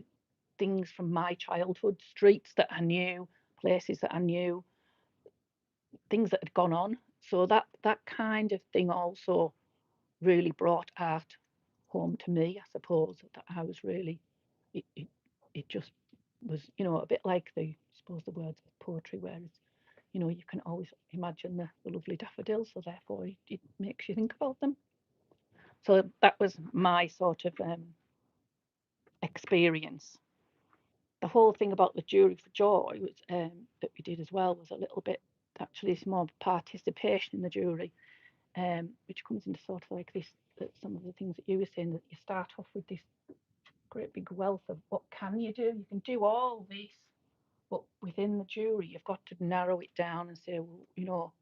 things from my childhood, streets that I knew, places that I knew, things that had gone on. So that kind of thing also really brought art home to me, I suppose. That I was really, it just was, you know, a bit like I suppose the words of poetry, whereas, you know, you can always imagine the lovely daffodils, so therefore it makes you think about them. So that was my sort of experience. The whole thing about the Jury for Joy was, that we did as well, was a little bit, actually it's more participation in the jury, which comes into sort of like this, some of the things that you were saying, that you start off with this great big wealth of what can you do? You can do all this, but within the jury, you've got to narrow it down and say, well, you know,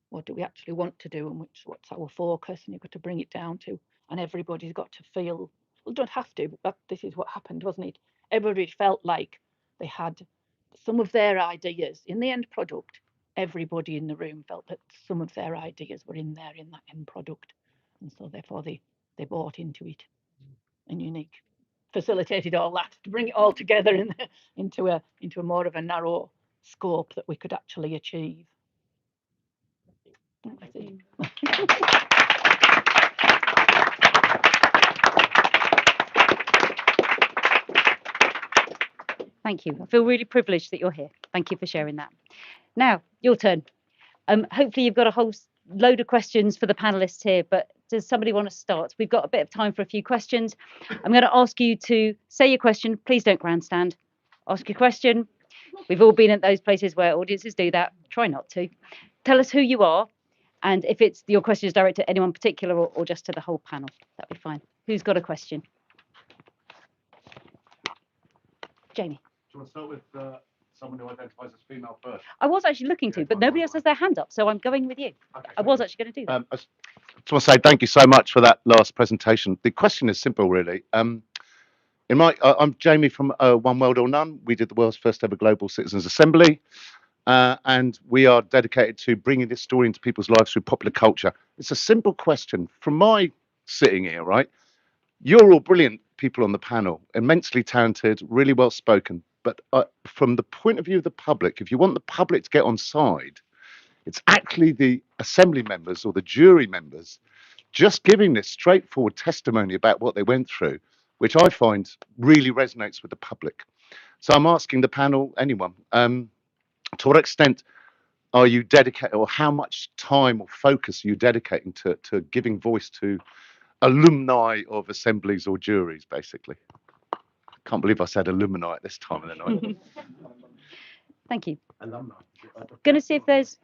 what do we actually want to do, and what's our focus, and you've got to bring it down to, and everybody's got to feel, well, don't have to, but this is what happened, wasn't it? Everybody felt like they had some of their ideas in the end product. Everybody in the room felt that some of their ideas were in there in that end product, and so therefore they bought into it. And Unique facilitated all that to bring it all together into a more of a narrow scope that we could actually achieve. Thank you. I feel really privileged that you're here. Thank you for sharing that. Now, your turn. Hopefully you've got a whole load of questions for the panelists here, but does somebody want to start? We've got a bit of time for a few questions. I'm going to ask you to say your question. Please don't grandstand. Ask your question. We've all been at those places where audiences do that. Try not to. Tell us who you are, and if it's your question is directed to anyone particular or just to the whole panel, that'd be fine. Who's got a question? Jamie. Do you want to start with someone who identifies as female first? I was actually looking to, but nobody else has their hand up, so I'm going with you. Okay, I was actually going to do that. I just want to say thank you so much for that last presentation. The question is simple, really. I'm Jamie from One World or None. We did the world's first ever global citizens assembly, and we are dedicated to bringing this story into people's lives through popular culture. It's a simple question. From my sitting here, right? You're all brilliant people on the panel, immensely talented, really well spoken. But from the point of view of the public, if you want the public to get on side, it's actually the assembly members or the jury members just giving this straightforward testimony about what they went through, which I find really resonates with the public. So I'm asking the panel, anyone, to what extent are you dedicated, or how much time or focus are you dedicating to giving voice to alumni of assemblies or juries, basically? Can't believe I said alumni at this time of the night. Thank you. Going to see if there's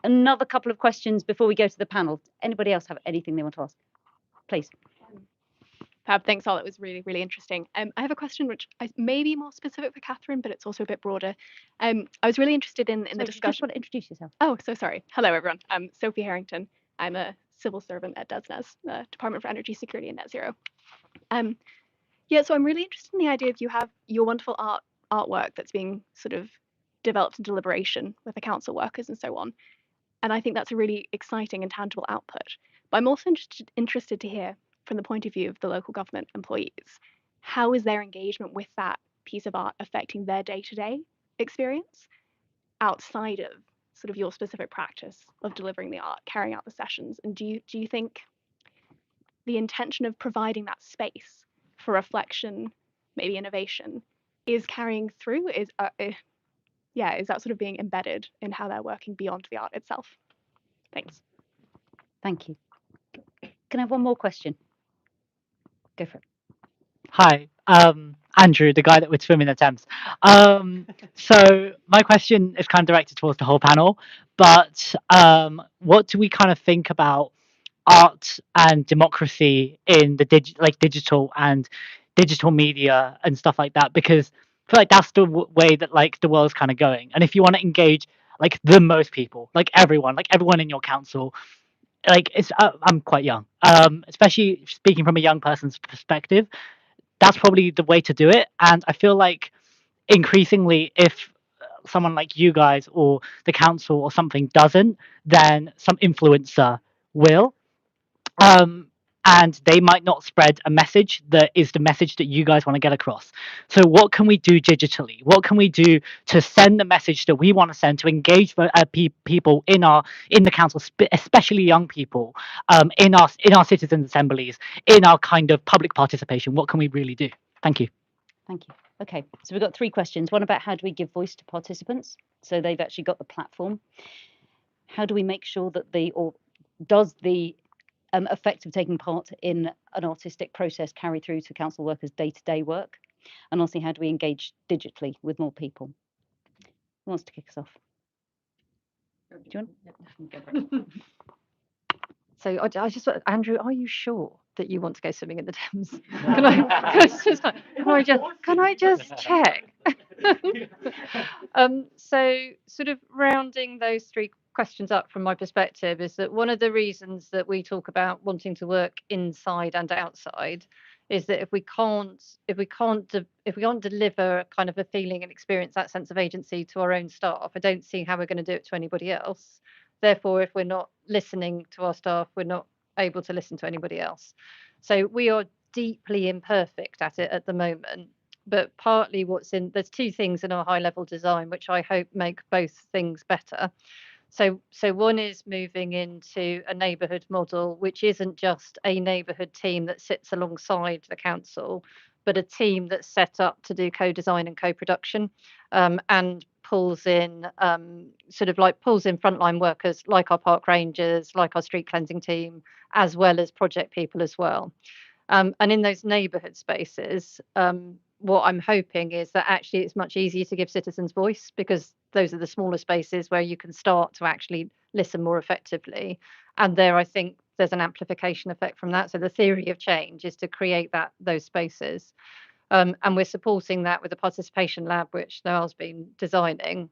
another couple of questions before we go to the panel. Anybody else have anything they want to ask? Please. Fab, thanks all. It was really, really interesting. I have a question which may be more specific for Catherine, but it's also a bit broader. I was really interested in the discussion. Just want to introduce yourself. Oh, so sorry. Hello, everyone. I'm Sophie Harrington. I'm a civil servant at DESNZ, the Department for Energy Security and Net Zero. Yeah, so I'm really interested in the idea of you have your wonderful artwork that's being sort of developed in deliberation with the council workers and so on. And I think that's a really exciting and tangible output. But I'm also interested to hear from the point of view of the local government employees, how is their engagement with that piece of art affecting their day-to-day experience outside of sort of your specific practice of delivering the art, carrying out the sessions? And do you think the intention of providing that space for reflection, maybe innovation, is carrying through? Is that sort of being embedded in how they're working beyond the art itself? Thanks. Thank you. Can I have one more question? Go for it. Hi, Andrew, the guy that would swim in the Thames. So my question is kind of directed towards the whole panel, but what do we kind of think about art and democracy in the digital and digital media and stuff like that? Because I feel like that's the way that like the world's kind of going. And if you want to engage like the most people, like everyone in your council, like I'm quite young, especially speaking from a young person's perspective, that's probably the way to do it. And I feel like increasingly, if someone like you guys or the council or something doesn't, then some influencer will. Um, and they might not spread a message that is the message that you guys want to get across. So, what can we do digitally? What can we do to send the message that we want to send to engage people in the council, especially young people, in our citizens' assemblies, in our kind of public participation? What can we really do? Thank you. Thank you. Okay, so we've got 3 questions. One about how do we give voice to participants so they've actually got the platform? How do we make sure that does the effect of taking part in an artistic process carry through to council workers' day-to-day work? And also, how do we engage digitally with more people? Who wants to kick us off? Do you want? So I just, Andrew, are you sure that you want to go swimming in the Thames? Can I just check? So sort of rounding those 3 questions up from my perspective is that one of the reasons that we talk about wanting to work inside and outside is that if we can't deliver kind of a feeling and experience that sense of agency to our own staff, I don't see how we're going to do it to anybody else. Therefore, if we're not listening to our staff, we're not able to listen to anybody else. So we are deeply imperfect at it at the moment. But partly there's 2 things in our high level design which I hope make both things better. So one is moving into a neighbourhood model, which isn't just a neighbourhood team that sits alongside the council, but a team that's set up to do co-design and co-production, and pulls in frontline workers like our park rangers, like our street cleansing team, as well as project people as well. And in those neighbourhood spaces, what I'm hoping is that actually it's much easier to give citizens voice because those are the smaller spaces where you can start to actually listen more effectively. And there, I think there's an amplification effect from that. So the theory of change is to create those spaces. And we're supporting that with a participation lab, which Noel's been designing,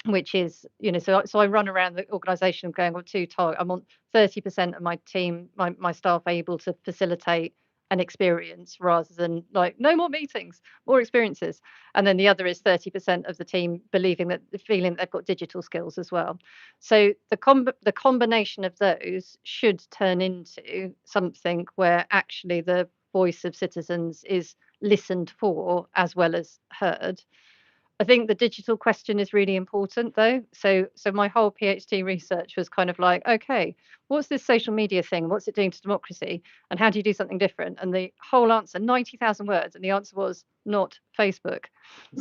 which is, so I run around the organisation going on 2 targets. I want 30% of my team, my staff, able to facilitate an experience rather than like no more meetings, more experiences. And then the other is 30% of the team feeling they've got digital skills as well. So the combination of those should turn into something where actually the voice of citizens is listened for as well as heard. I think the digital question is really important though. So my whole PhD research was kind of like, okay, what's this social media thing? What's it doing to democracy? And how do you do something different? And the whole answer, 90,000 words, and the answer was not Facebook.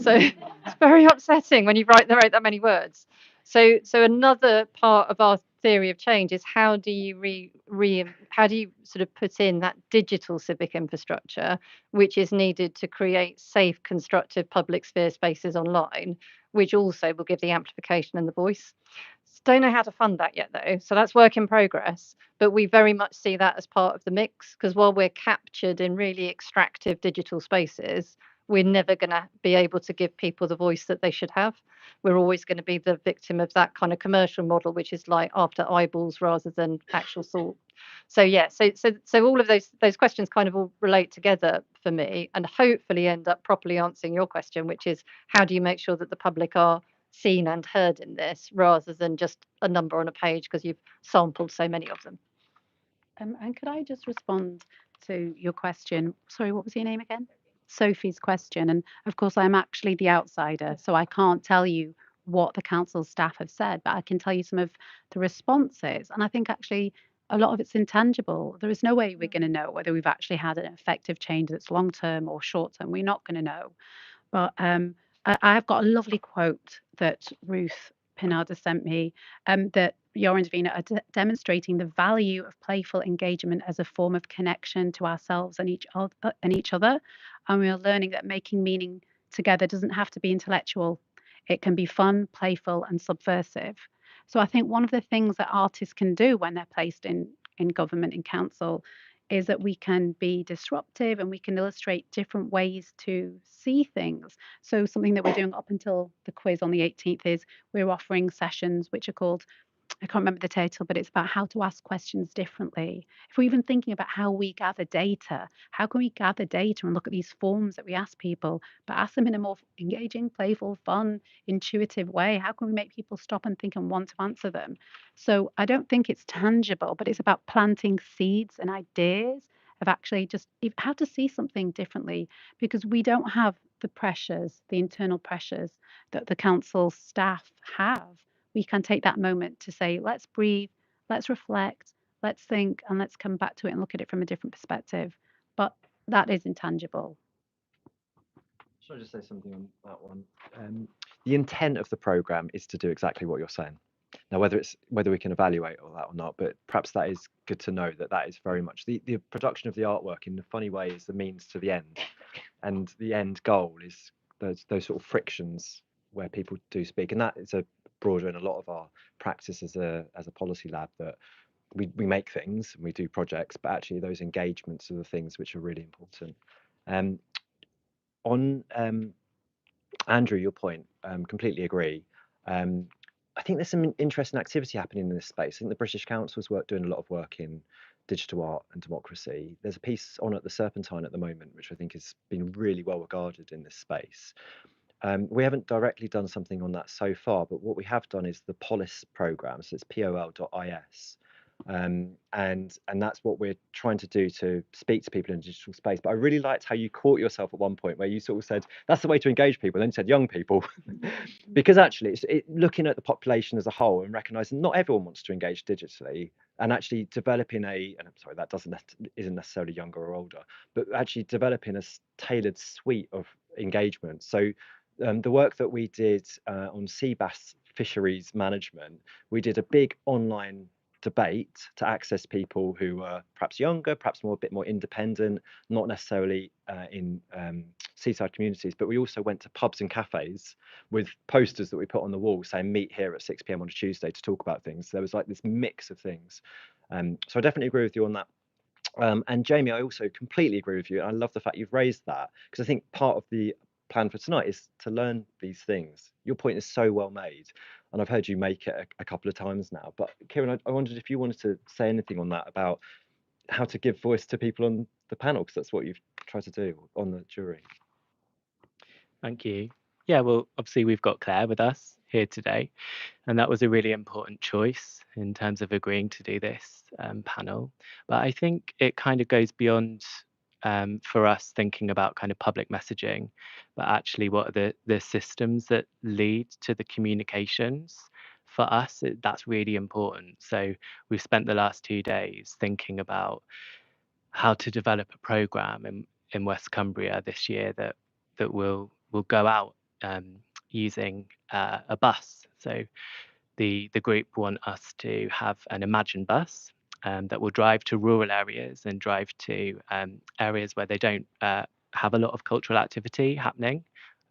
So it's very upsetting when you write that many words. So another part of our theory of change is how do you how do you sort of put in that digital civic infrastructure which is needed to create safe, constructive public sphere spaces online, which also will give the amplification and the voice. Don't know how to fund that yet though, so that's work in progress, but we very much see that as part of the mix because while we're captured in really extractive digital spaces, we're never going to be able to give people the voice that they should have. We're always going to be the victim of that kind of commercial model, which is like after eyeballs rather than actual thought. So yeah, so all of those questions kind of all relate together for me, and hopefully end up properly answering your question, which is how do you make sure that the public are seen and heard in this rather than just a number on a page because you've sampled so many of them. And could I just respond to your question? Sorry, what was your name again? Sophie's question. And of course, I'm actually the outsider, so I can't tell you what the council staff have said, but I can tell you some of the responses. And I think actually a lot of it's intangible. There is no way we're going to know whether we've actually had an effective change that's long term or short term. We're not going to know. But I've got a lovely quote that Ruth Pinard has sent me that Yor and Davina are demonstrating the value of playful engagement as a form of connection to ourselves and each other. And we are learning that making meaning together doesn't have to be intellectual. It can be fun, playful, and subversive. So I think one of the things that artists can do when they're placed in government and council is that we can be disruptive and we can illustrate different ways to see things. So something that we're doing up until the quiz on the 18th is we're offering sessions which are called, I can't remember the title, but it's about how to ask questions differently. If we're even thinking about how we gather data, how can we gather data and look at these forms that we ask people, but ask them in a more engaging, playful, fun, intuitive way? How can we make people stop and think and want to answer them? So I don't think it's tangible, but it's about planting seeds and ideas of actually just how to see something differently, because we don't have the pressures, the internal pressures that the council staff have. We can take that moment to say, let's breathe, let's reflect, let's think, and let's come back to it and look at it from a different perspective. But that is intangible. Should I just say something on that one? The intent of the programme is to do exactly what you're saying. Now, whether we can evaluate all that or not, but perhaps that is good to know that is very much the production of the artwork in a funny way is the means to the end, and the end goal is those sort of frictions where people do speak, and that is a broader in a lot of our practice as a policy lab, that we make things and we do projects, but actually those engagements are the things which are really important. On Andrew, your point, completely agree. I think there's some interesting activity happening in this space. I think the British Council's doing a lot of work in digital art and democracy. There's a piece on at the Serpentine at the moment, which I think has been really well regarded in this space. We haven't directly done something on that so far, but what we have done is the POLIS programme, so it's pol.is. And that's what we're trying to do to speak to people in digital space. But I really liked how you caught yourself at one point where you sort of said that's the way to engage people, and then you said young people, because actually it's looking at the population as a whole and recognizing not everyone wants to engage digitally, and actually developing and I'm sorry, that isn't necessarily younger or older, but actually developing a tailored suite of engagement. So the work that we did on sea bass fisheries management, we did a big online debate to access people who were perhaps younger, perhaps a bit more independent, not necessarily in seaside communities, but we also went to pubs and cafes with posters that we put on the wall saying meet here at 6 p.m. on a Tuesday to talk about things. So there was like this mix of things. So I definitely agree with you on that. And Jamie, I also completely agree with you. And I love the fact you've raised that, because I think part of the plan for tonight is to learn these things. Your point is so well made, and I've heard you make it a couple of times now. But Kieran, I wondered if you wanted to say anything on that about how to give voice to people on the panel, because that's what you've tried to do on the jury. Thank you. Yeah, well, obviously we've got Claire with us here today, and that was a really important choice in terms of agreeing to do this panel. But I think it kind of goes beyond for us thinking about kind of public messaging, but actually what are the systems that lead to the communications. For us, that's really important. So we've spent the last 2 days thinking about how to develop a program in West Cumbria this year that will go out using a bus. So the group want us to have an Imagine bus that will drive to rural areas and drive to areas where they don't have a lot of cultural activity happening.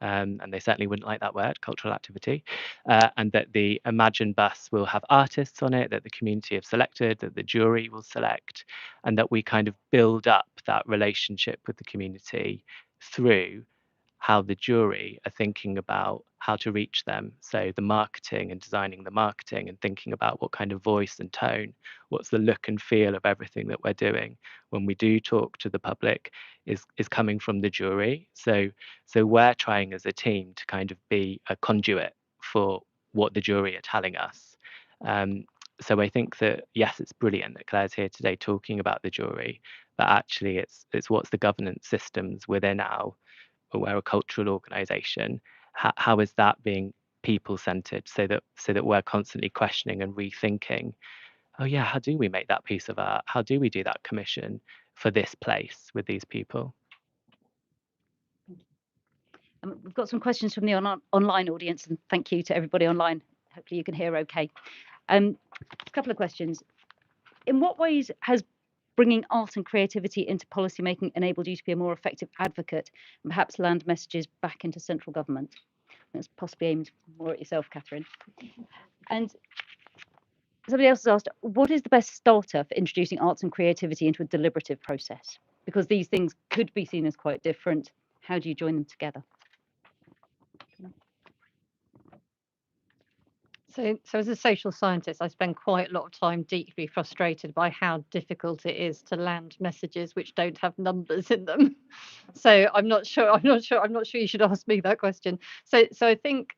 And they certainly wouldn't like that word, cultural activity, and that the Imagine bus will have artists on it that the community have selected, that the jury will select, and that we kind of build up that relationship with the community through how the jury are thinking about how to reach them. So the marketing and designing the marketing and thinking about what kind of voice and tone, what's the look and feel of everything that we're doing when we do talk to the public is coming from the jury. So we're trying as a team to kind of be a conduit for what the jury are telling us. So I think that, yes, it's brilliant that Claire's here today talking about the jury, but actually it's what's the governance systems within we're a cultural organisation. How is that being people-centred, so that we're constantly questioning and rethinking? Oh yeah, how do we make that piece of art? How do we do that commission for this place with these people? We've got some questions from the online audience, and thank you to everybody online. Hopefully you can hear okay. A couple of questions. In what ways has bringing art and creativity into policymaking enabled you to be a more effective advocate and perhaps land messages back into central government? That's possibly aimed more at yourself, Catherine. And somebody else has asked, what is the best starter for introducing arts and creativity into a deliberative process? Because these things could be seen as quite different. How do you join them together? So as a social scientist, I spend quite a lot of time deeply frustrated by how difficult it is to land messages which don't have numbers in them. So I'm not sure you should ask me that question. So I think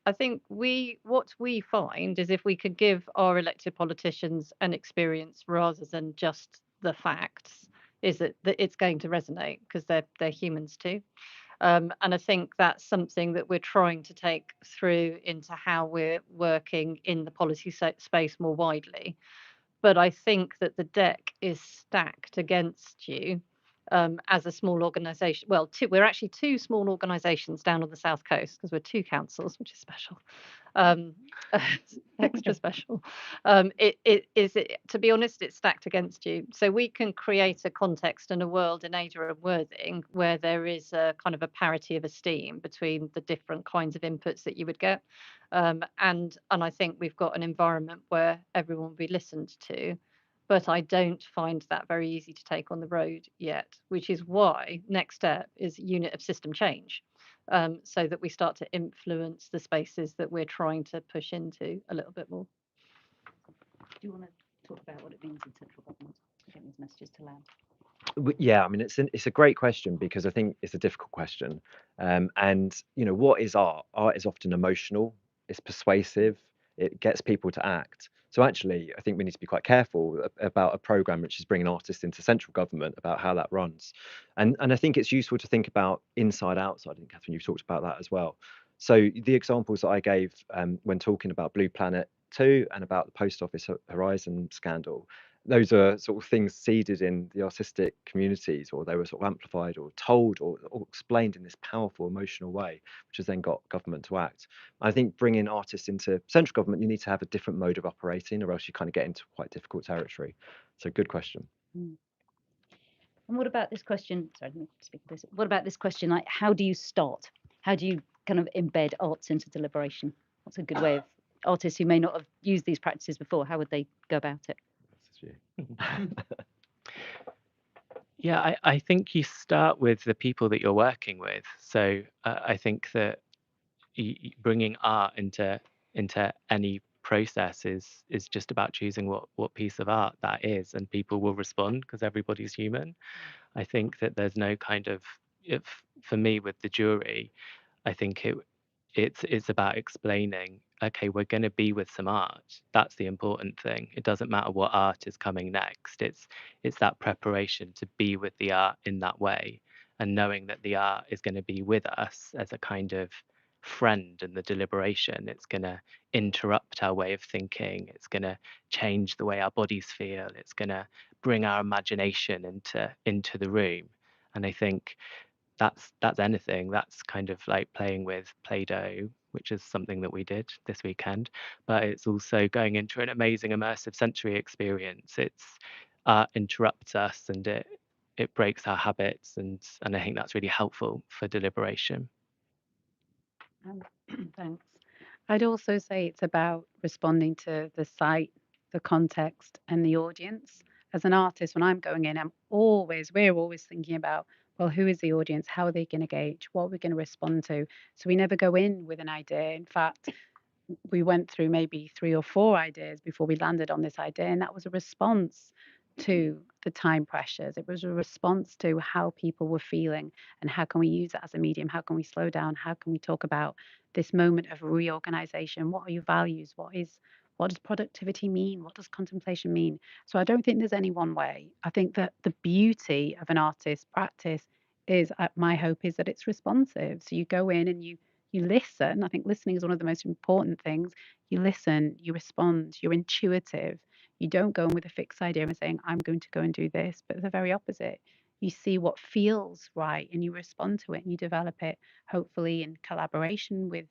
what we find is if we could give our elected politicians an experience rather than just the facts, is that it's going to resonate because they're humans too. And I think that's something that we're trying to take through into how we're working in the policy space more widely. But I think that the deck is stacked against you as a small organisation. Well, we're actually two small organisations down on the south coast because we're two councils, which is special. Extra special. To be honest, it's stacked against you. So we can create a context and a world in Ada and Worthing where there is a kind of a parity of esteem between the different kinds of inputs that you would get. And I think we've got an environment where everyone will be listened to. But I don't find that very easy to take on the road yet, which is why next step is unit of system change. So that we start to influence the spaces that we're trying to push into a little bit more. Do you want to talk about what it means in central government to get these messages to land? Yeah, I mean, it's a great question because I think it's a difficult question. And what is art? Art is often emotional, it's persuasive, it gets people to act. So actually, I think we need to be quite careful about a program which is bringing artists into central government about how that runs. And I think it's useful to think about inside outside. And Catherine, you've talked about that as well. So the examples that I gave when talking about Blue Planet 2 and about the Post Office Horizon scandal, those are sort of things seeded in the artistic communities, or they were sort of amplified or told or explained in this powerful emotional way, which has then got government to act. I think bringing artists into central government, you need to have a different mode of operating, or else you kind of get into quite difficult territory. So good question. And what about this question? Sorry, let me speak this. What about this question? Like, how do you start? How do you kind of embed arts into deliberation? What's a good way of artists who may not have used these practices before? How would they go about it? Yeah, I think you start with the people that you're working with. So I think that bringing art into any process is just about choosing what piece of art that is, and people will respond because everybody's human. I think that there's no kind of, for me with the jury, I think it's about explaining, okay, we're going to be with some art. That's the important thing. It doesn't matter what art is coming next. It's that preparation to be with the art in that way, and knowing that the art is going to be with us as a kind of friend in the deliberation. It's going to interrupt our way of thinking. It's going to change the way our bodies feel. It's going to bring our imagination into the room. And I think that's anything. That's kind of like playing with Play-Doh, which is something that we did this weekend. But it's also going into an amazing immersive sensory experience. It's interrupts us, and it breaks our habits, and I think that's really helpful for deliberation. Thanks. I'd also say it's about responding to the site, the context, and the audience. As an artist, when I'm going in, we're always thinking about, well, who is the audience? How are they going to gauge? What are we going to respond to? So we never go in with an idea. In fact, we went through maybe 3 or 4 ideas before we landed on this idea, and that was a response to the time pressures. It was a response to how people were feeling and how can we use that as a medium? How can we slow down? How can we talk about this moment of reorganization? What are your values? What does productivity mean? What does contemplation mean? So I don't think there's any one way. I think that the beauty of an artist's practice is, my hope is that it's responsive. So you go in and you listen. I think listening is one of the most important things. You listen, you respond, you're intuitive. You don't go in with a fixed idea and saying, I'm going to go and do this, but the very opposite. You see what feels right and you respond to it and you develop it, hopefully in collaboration with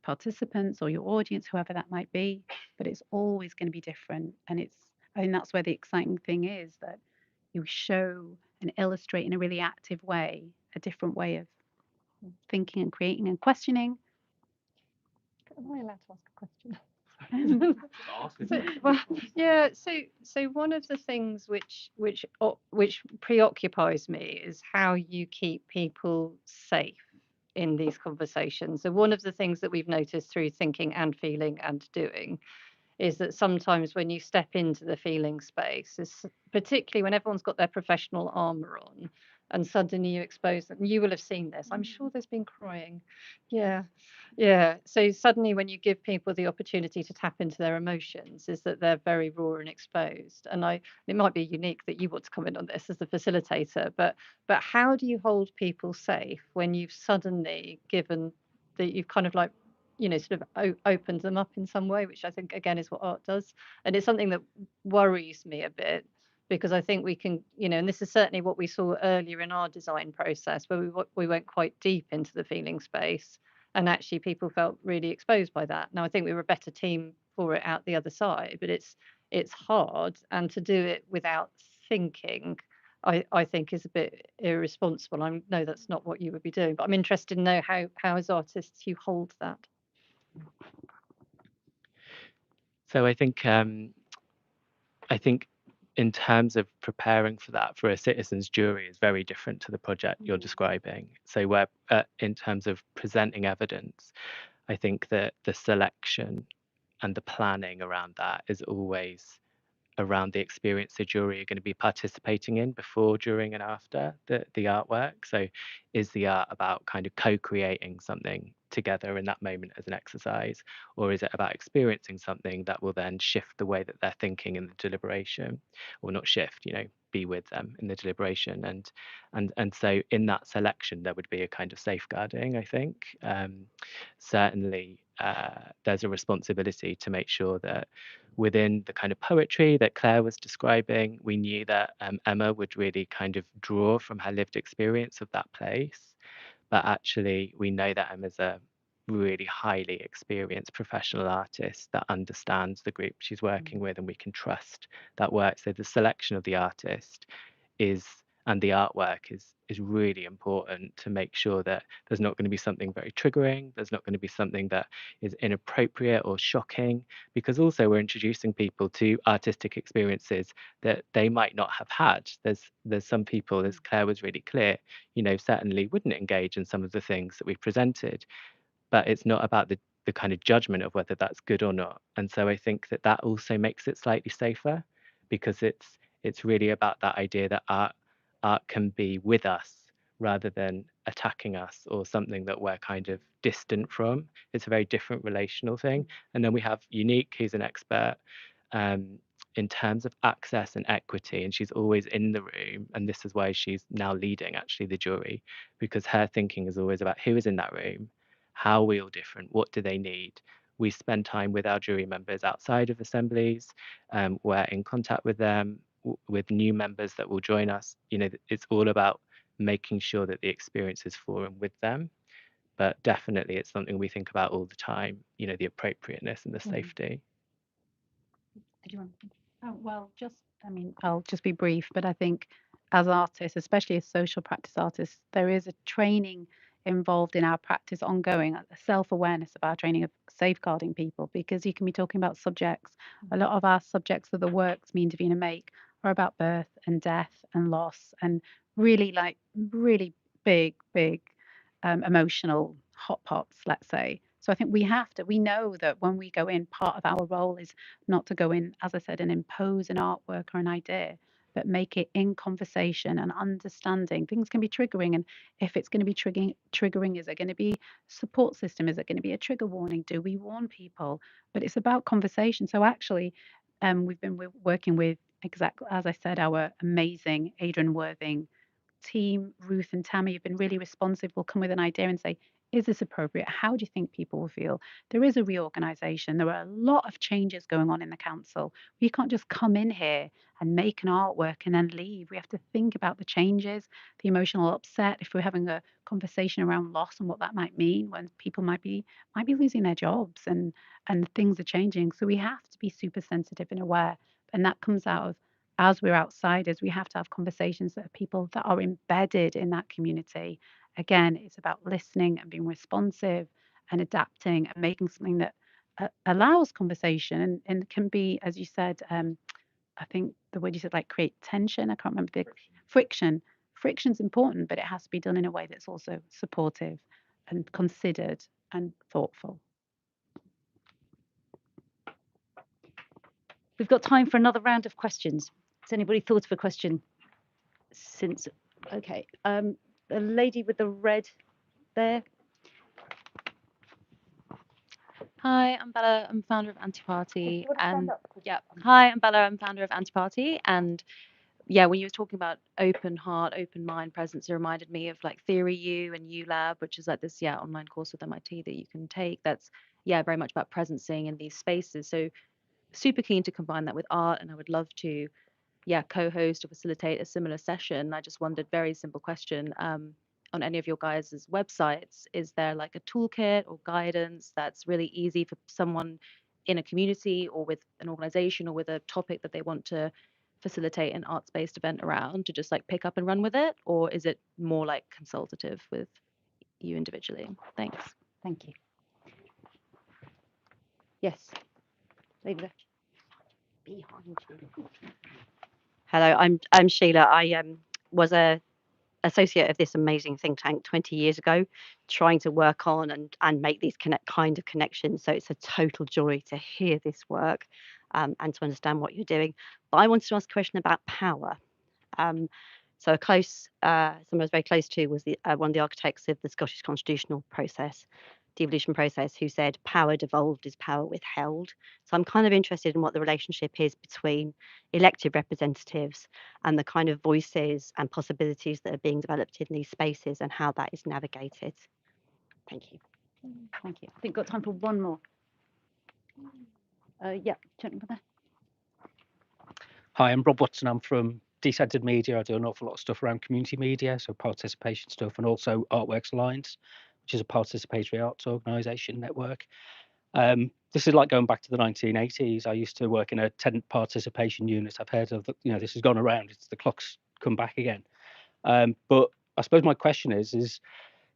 participants or your audience, whoever that might be, but it's always going to be different. And I think that's where the exciting thing is, that you show and illustrate in a really active way a different way of thinking and creating and questioning. Am I allowed to ask a question? So one of the things which preoccupies me is how you keep people safe in these conversations. So one of the things that we've noticed through thinking and feeling and doing is that sometimes when you step into the feeling space, is particularly when everyone's got their professional armor on, and suddenly you expose them. You will have seen this. I'm sure there's been crying. Yeah. So suddenly when you give people the opportunity to tap into their emotions, is that they're very raw and exposed. And it might be unique that you want to comment on this as the facilitator, but how do you hold people safe when you've suddenly given that you've kind of like, sort of opened them up in some way, which I think again is what art does. And it's something that worries me a bit, because I think we can, and this is certainly what we saw earlier in our design process, where we went quite deep into the feeling space, and actually people felt really exposed by that. Now I think we were a better team for it out the other side, but it's hard, and to do it without thinking, I think is a bit irresponsible. I know that's not what you would be doing, but I'm interested to know how as artists you hold that. So I think in terms of preparing for that for a citizens jury is very different to the project you're describing. So where in terms of presenting evidence, I think that the selection and the planning around that is always around the experience the jury are going to be participating in before, during, and after the artwork. So is the art about kind of co-creating something together in that moment as an exercise, or is it about experiencing something that will then shift the way that they're thinking in the deliberation, or not shift, be with them in the deliberation? And so in that selection there would be a kind of safeguarding, I think. Certainly there's a responsibility to make sure that within the kind of poetry that Claire was describing, we knew that Emma would really kind of draw from her lived experience of that place. But actually, we know that Emma's a really highly experienced professional artist that understands the group she's working with, and we can trust that work. So the selection of the artist and the artwork is really important to make sure that there's not going to be something very triggering, there's not going to be something that is inappropriate or shocking, because also we're introducing people to artistic experiences that they might not have had. There's some people, as Claire was really clear, certainly wouldn't engage in some of the things that we've presented, but it's not about the kind of judgment of whether that's good or not. And so I think that also makes it slightly safer, because it's really about that idea that art can be with us rather than attacking us or something that we're kind of distant from. It's a very different relational thing. And then we have Unique, who's an expert in terms of access and equity, and she's always in the room. And this is why she's now leading actually the jury, because her thinking is always about who is in that room, how are we all different, what do they need. We spend time with our jury members outside of assemblies. We're in contact with them, with new members that will join us. It's all about making sure that the experience is for and with them. But definitely it's something we think about all the time, the appropriateness and the safety. Did you want well, I'll just be brief, but I think as artists, especially as social practice artists, there is a training involved in our practice ongoing, a self-awareness of our training of safeguarding people, because you can be talking about subjects. A lot of our subjects of the works me and Davina make are about birth and death and loss, and really big emotional hot pots, let's say. So I think we know that when we go in, part of our role is not to go in, as I said, and impose an artwork or an idea, but make it in conversation and understanding. Things can be triggering, and if it's going to be triggering, is it going to be support system? Is it going to be a trigger warning? Do we warn people? But it's about conversation. So actually, we've been working with, exactly as I said, our amazing Adrian Worthing team. Ruth and Tammy have been really responsive. Will come with an idea and say, Is this appropriate? How do you think people will feel? There is a reorganisation. There are a lot of changes going on in the council. We can't just come in here and make an artwork and then leave. We have to think about the changes, the emotional upset. If we're having a conversation around loss and what that might mean, when people might be losing their jobs and things are changing. So we have to be super sensitive and aware. And that comes out of, as we're outsiders, we have to have conversations that are people that are embedded in that community. Again, it's about listening and being responsive and adapting and making something that allows conversation and can be, as you said, I think the word you said, like create tension. I can't remember the friction. Friction's important, but it has to be done in a way that's also supportive and considered and thoughtful. We've got time for another round of questions. Has anybody thought of a question? Since, okay, the lady with the red there. Hi, I'm Bella. I'm founder of Anti-Party, and yeah, hi, I'm Bella. I'm founder of Anti-Party, and yeah, when you were talking about open heart, open mind presence, it reminded me of like Theory U and U Lab, which is like this online course with MIT that you can take. That's very much about presencing in these spaces. So super keen to combine that with art, and I would love to co-host or facilitate a similar session. I just wondered, very simple question, on any of your guys' websites, is there like a toolkit or guidance that's really easy for someone in a community or with an organization or with a topic that they want to facilitate an arts-based event around, to just like pick up and run with it? Or is it more like consultative with you individually? Thanks. Thank you. Yes, lady there. Behind you. Hello, I'm Sheila. I was a associate of this amazing think tank 20 years ago, trying to work on and make these kind of connections. So it's a total joy to hear this work and to understand what you're doing. But I wanted to ask a question about power. So someone I was very close to was one of the architects of the Scottish constitutional process, devolution process, who said power devolved is power withheld. So I'm kind of interested in what the relationship is between elected representatives and the kind of voices and possibilities that are being developed in these spaces and how that is navigated. Thank you. Thank you. I think we've got time for one more. Yeah, gentleman there. Hi, I'm Rob Watson. I'm from Decentered Media. I do an awful lot of stuff around community media, so participation stuff, and also Artworks Alliance, which is a participatory arts organisation network. This is like going back to the 1980s. I used to work in a tenant participation unit. I've heard of, this has gone around. It's the clock's come back again. But I suppose my question is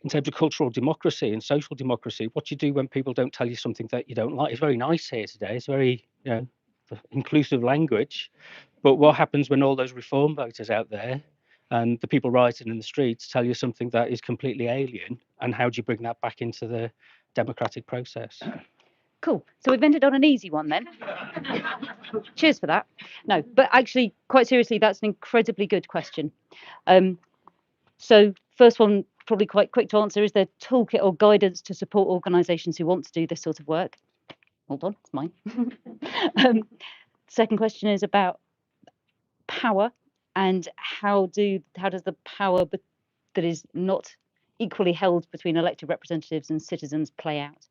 in terms of cultural democracy and social democracy, what do you do when people don't tell you something that you don't like? It's very nice here today. It's very, inclusive language. But what happens when all those reform voters out there and the people rioting in the streets tell you something that is completely alien? And how do you bring that back into the democratic process? Cool. So we've ended on an easy one then. Cheers for that. No, but actually, quite seriously, that's an incredibly good question. So first one, probably quite quick to answer. Is there toolkit or guidance to support organisations who want to do this sort of work? Hold on, it's mine. Second question is about power and how does the power that is not equally held between elected representatives and citizens play out?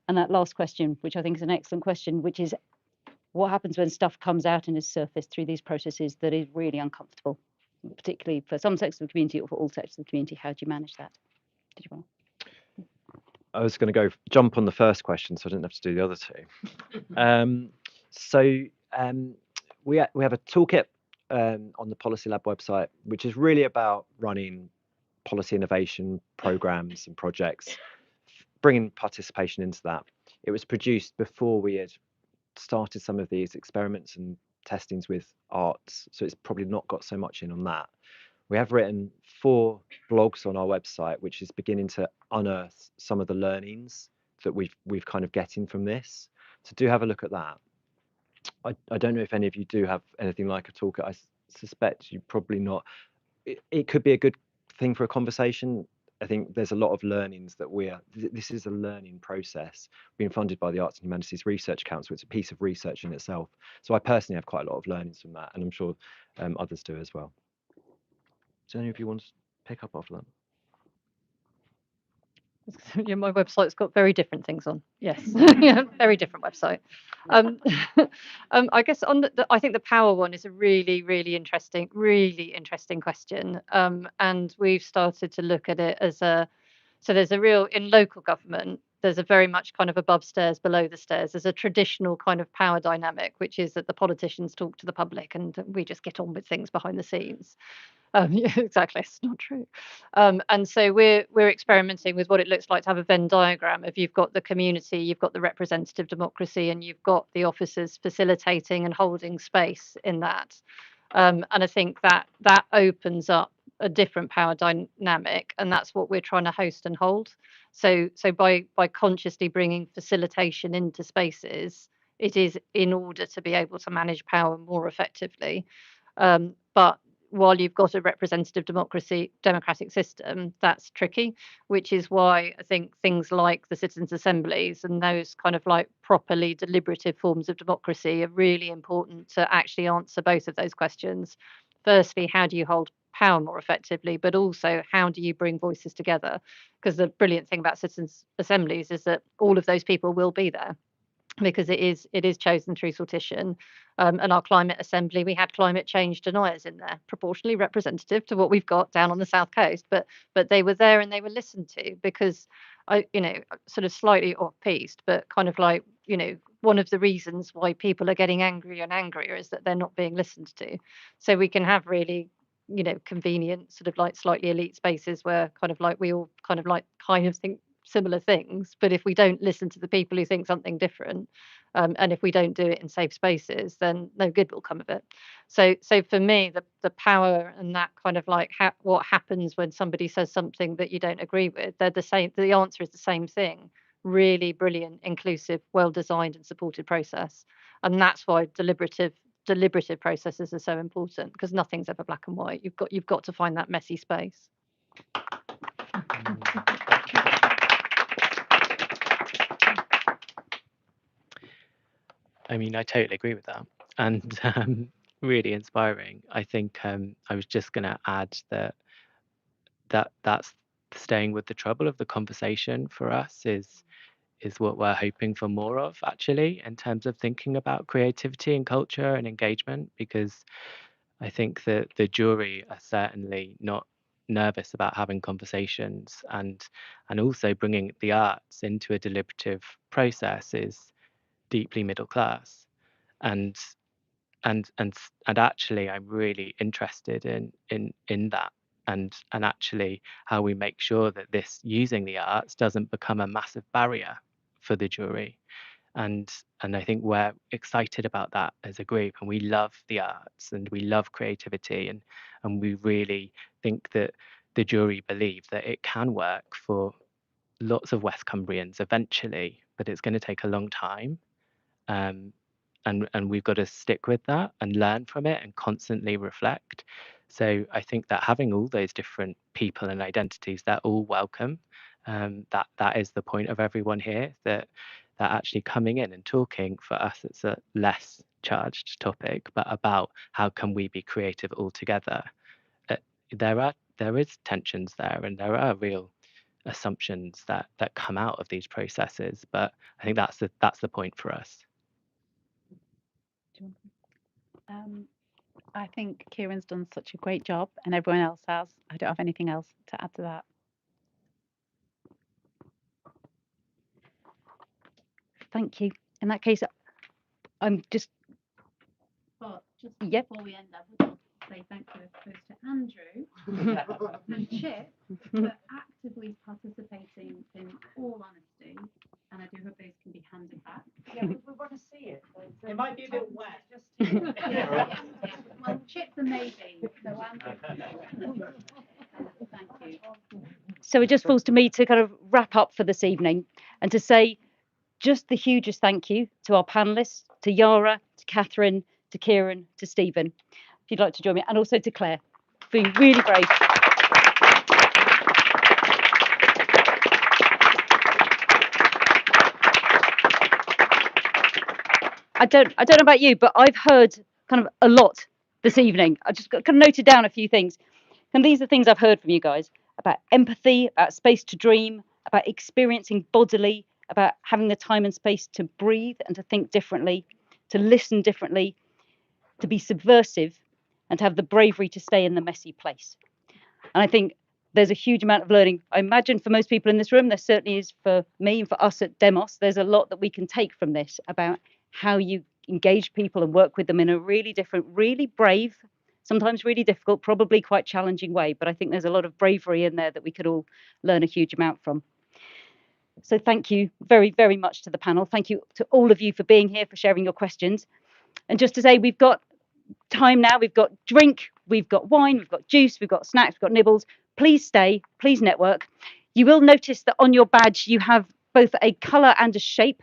And that last question, which I think is an excellent question, which is what happens when stuff comes out and is surfaced through these processes that is really uncomfortable, particularly for some sectors of the community or for all sectors of the community? How do you manage that? Did you want to? I was going to jump on the first question, so I didn't have to do the other two. We have a toolkit on the Policy Lab website, which is really about running policy innovation programs and projects, bringing participation into that. It was produced before we had started some of these experiments and testings with arts, so it's probably not got so much in on that. We have written 4 blogs on our website, which is beginning to unearth some of the learnings that we've kind of getting from this. So do have a look at that. I don't know if any of you do have anything like a toolkit. I suspect you probably not. It could be a good thing for a conversation. I think there's a lot of learnings that this is a learning process being funded by the Arts and Humanities Research Council. It's a piece of research in itself. So I personally have quite a lot of learnings from that, and I'm sure others do as well. Does any of you want to pick up after that? Yeah, my website's got very different things on. Yes, yeah, very different website. Um, I guess on I think the power one is a really interesting question. And we've started to look at it as a so there's a real in local government. There's a very much kind of above stairs, below the stairs. There's a traditional kind of power dynamic, which is that the politicians talk to the public and we just get on with things behind the scenes. Yeah, exactly. It's not true. And so we're experimenting with what it looks like to have a Venn diagram. If you've got the community, you've got the representative democracy, and you've got the officers facilitating and holding space in that. And I think that that opens up a different power dynamic, and that's what we're trying to host and hold. So by consciously bringing facilitation into spaces, it is in order to be able to manage power more effectively. But while you've got a representative democratic system, that's tricky, which is why I think things like the citizens' assemblies and those kind of like properly deliberative forms of democracy are really important to actually answer both of those questions. Firstly, how do you hold power more effectively, but also how do you bring voices together? Because the brilliant thing about citizens' assemblies is that all of those people will be there because it is chosen through sortition. And our climate assembly, we had climate change deniers in there, proportionally representative to what we've got down on the south coast, but they were there and they were listened to because sort of slightly off piste, but kind of like one of the reasons why people are getting angrier and angrier is that they're not being listened to. So we can have really convenient sort of like slightly elite spaces where kind of like we all kind of think similar things, but if we don't listen to the people who think something different, and if we don't do it in safe spaces, then no good will come of it. So for me, the power and that kind of like what happens when somebody says something that you don't agree with, they're the same. The answer is the same thing. Really brilliant, inclusive, well designed and supported process, and that's why deliberative processes are so important because nothing's ever black and white. You've got to find that messy space. I mean, I totally agree with that, and really inspiring. I think I was just going to add that's staying with the trouble of the conversation for us is what we're hoping for more of actually in terms of thinking about creativity and culture and engagement, because I think that the jury are certainly not nervous about having conversations, and also bringing the arts into a deliberative process is deeply middle class. And and actually I'm really interested in that, and actually how we make sure that this using the arts doesn't become a massive barrier for the jury. And I think we're excited about that as a group, and we love the arts and we love creativity, and we really think that the jury believe that it can work for lots of West Cumbrians eventually, but it's going to take a long time. um, and we've got to stick with that and learn from it and constantly reflect. So I think that having all those different people and identities, they're all welcome. That is the point of everyone here, that actually coming in and talking, for us it's a less charged topic, but about how can we be creative all together. uh, there is tensions there, and there are real assumptions that come out of these processes, but I think that's the point for us. I think Kieran's done such a great job, and everyone else has. I don't have anything else to add to that. Thank you. In that case, I'm just. But just Yep. before we end up, I want to say thank you first to Andrew and Chip for actively participating in all honesty, and I do hope those can be handed back. Yeah, we want to see it. It might be a bit wet. Well, Chip's a maybe, so Andrew. Thank you. So it just falls to me to kind of wrap up for this evening and to say just the hugest thank you to our panelists, to Yara, to Catherine, to Kieran, to Stephen, if you'd like to join me, and also to Claire, being really brave. I don't know about you, but I've heard kind of a lot this evening. I just kind of noted down a few things. And these are things I've heard from you guys about empathy, about space to dream, about experiencing bodily, about having the time and space to breathe and to think differently, to listen differently, to be subversive, and to have the bravery to stay in the messy place. And I think there's a huge amount of learning. I imagine for most people in this room, there certainly is for me and for us at Demos, there's a lot that we can take from this about how you engage people and work with them in a really different, really brave, sometimes really difficult, probably quite challenging way. But I think there's a lot of bravery in there that we could all learn a huge amount from. So thank you very, very much to the panel. Thank you to all of you for being here, for sharing your questions. And just to say, we've got time now, we've got drink, we've got wine, we've got juice, we've got snacks, we've got nibbles. Please stay, please network. You will notice that on your badge you have both a colour and a shape.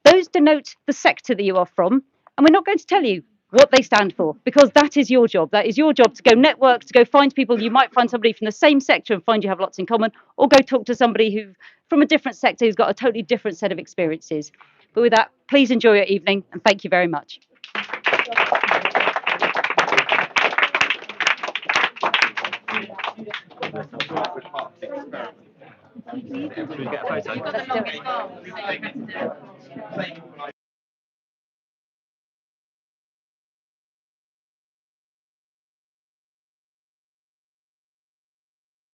Those denote the sector that you are from, and we're not going to tell you what they stand for, because that is your job. That is your job, to go network, to go find people. You might find somebody from the same sector and find you have lots in common, or go talk to somebody who from a different sector who's got a totally different set of experiences. But with that, please enjoy your evening, and thank you very much. Should we get a photo?